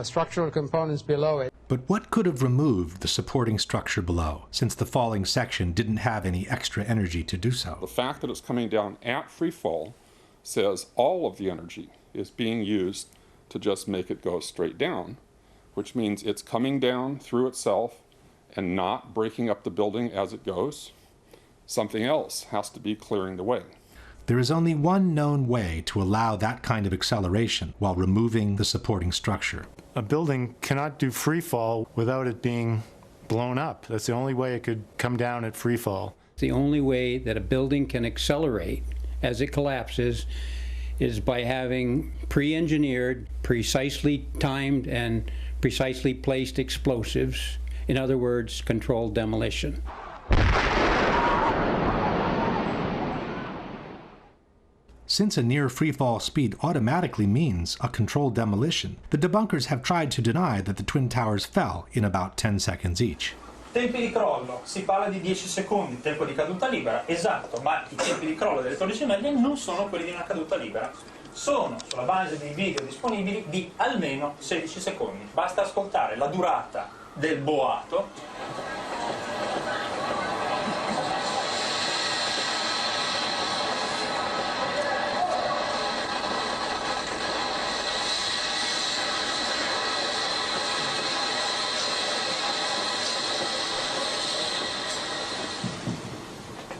structural components below it. But what could have removed the supporting structure below, since the falling section didn't have any extra energy to do so? The fact that it's coming down at free fall says all of the energy is being used to just make it go straight down, which means it's coming down through itself and not breaking up the building as it goes. Something else has to be clearing the way. There is only one known way to allow that kind of acceleration while removing the supporting structure. A building cannot do free fall without it being blown up. That's the only way it could come down at free fall. The only way that a building can accelerate as it collapses is by having pre-engineered, precisely timed, and precisely placed explosives. In other words, controlled demolition. Since a near free-fall speed automatically means a controlled demolition, the debunkers have tried to deny that the Twin Towers fell in about 10 seconds each. Tempi di crollo, si parla di 10 secondi, tempo di caduta libera, esatto, ma i tempi di crollo delle torri gemelle non sono quelli di una caduta libera. Sono, sulla base dei video disponibili, di almeno 16 secondi. Basta ascoltare la durata del boato.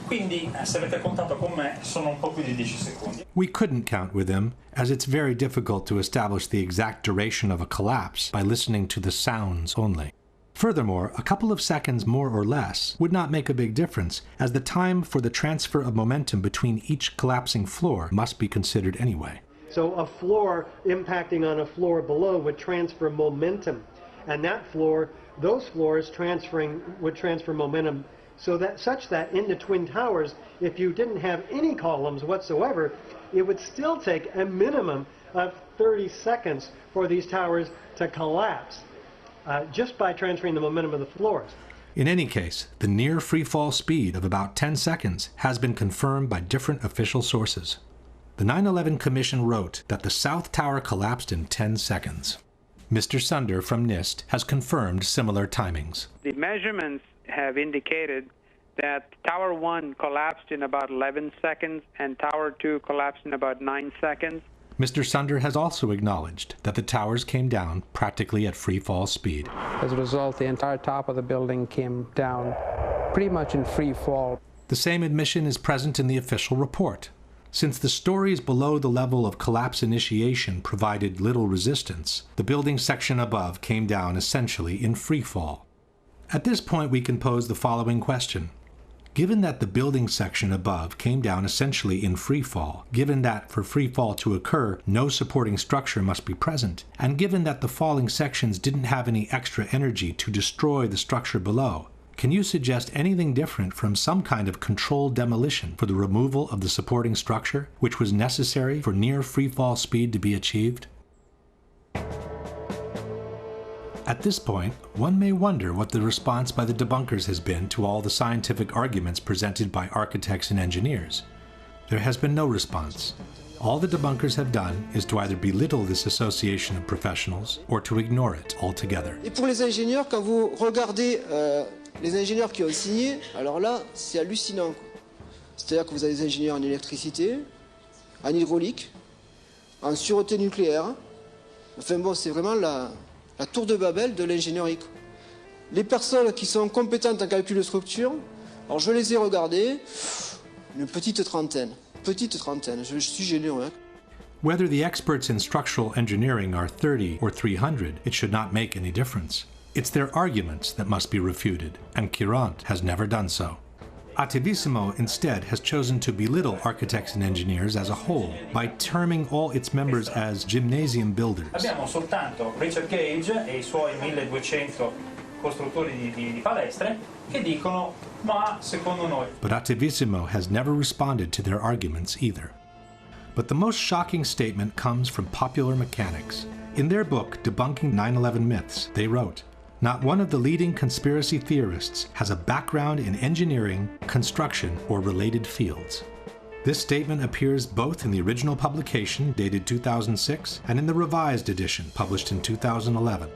Quindi, se avete contato con me, sono un po' più di 10 secondi. We couldn't count with him, as it's very difficult to establish the exact duration of a collapse by listening to the sounds only. Furthermore, a couple of seconds more or less would not make a big difference, as the time for the transfer of momentum between each collapsing floor must be considered anyway. So a floor impacting on a floor below would transfer momentum, and that floor, those floors would transfer momentum such that in the Twin Towers, if you didn't have any columns whatsoever, it would still take a minimum of 30 seconds for these towers to collapse just by transferring the momentum of the floors. In any case, the near free-fall speed of about 10 seconds has been confirmed by different official sources. The 9/11 Commission wrote that the South Tower collapsed in 10 seconds. Mr. Sunder from NIST has confirmed similar timings. The measurements have indicated that Tower 1 collapsed in about 11 seconds and Tower 2 collapsed in about 9 seconds. Mr. Sunder has also acknowledged that the towers came down practically at free fall speed. As a result, the entire top of the building came down pretty much in free fall. The same admission is present in the official report. Since the stories below the level of collapse initiation provided little resistance, the building section above came down essentially in free fall. At this point, we can pose the following question. Given that the building section above came down essentially in free fall, given that for free fall to occur, no supporting structure must be present, and given that the falling sections didn't have any extra energy to destroy the structure below, can you suggest anything different from some kind of controlled demolition for the removal of the supporting structure, which was necessary for near free fall speed to be achieved? At this point, one may wonder what the response by the debunkers has been to all the scientific arguments presented by architects and engineers. There has been no response. All the debunkers have done is to either belittle this association of professionals or to ignore it altogether. Et pour les ingénieurs, quand vous regardez les ingénieurs qui ont signé, alors là, c'est hallucinant. C'est-à-dire que vous avez des ingénieurs en électricité, en hydraulique, en sûreté nucléaire. Enfin bon, c'est vraiment la tour de Babel de l'ingénierie. Les personnes qui sont compétentes en calcul de structure, alors je les ai regardées, une petite trentaine, je suis généreux. Hein. Whether the experts in structural engineering are 30 or 300, it should not make any difference. It's their arguments that must be refuted, and Courant has never done so. Attivissimo instead has chosen to belittle architects and engineers as a whole by terming all its members as gymnasium builders. Abbiamo soltanto Richard Gage e I suoi 1200 costruttori di palestre che dicono ma secondo noi. But Attivissimo has never responded to their arguments either. But the most shocking statement comes from Popular Mechanics. In their book, Debunking 9/11 Myths, they wrote, "Not one of the leading conspiracy theorists has a background in engineering, construction, or related fields." This statement appears both in the original publication, dated 2006, and in the revised edition, published in 2011.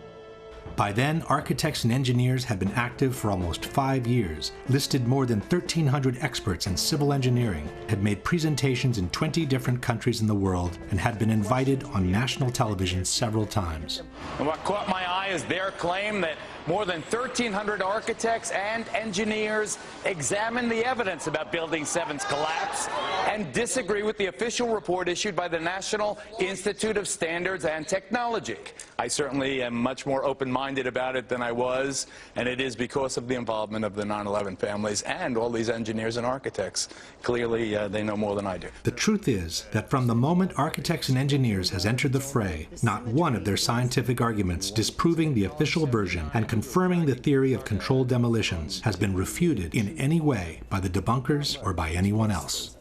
By then, architects and engineers had been active for almost 5 years, listed more than 1,300 experts in civil engineering, had made presentations in 20 different countries in the world, and had been invited on national television several times. And what caught my eye is their claim that more than 1,300 architects and engineers examined the evidence about Building 7's collapse and disagree with the official report issued by the National Institute of Standards and Technology. I certainly am much more open-minded about it than I was, and it is because of the involvement of the 9/11 families and all these engineers and architects. Clearly, they know more than I do. The truth is that from the moment architects and engineers has entered the fray, not one of their scientific arguments disproving the official version and confirming the theory of controlled demolitions has been refuted in any way by the debunkers or by anyone else.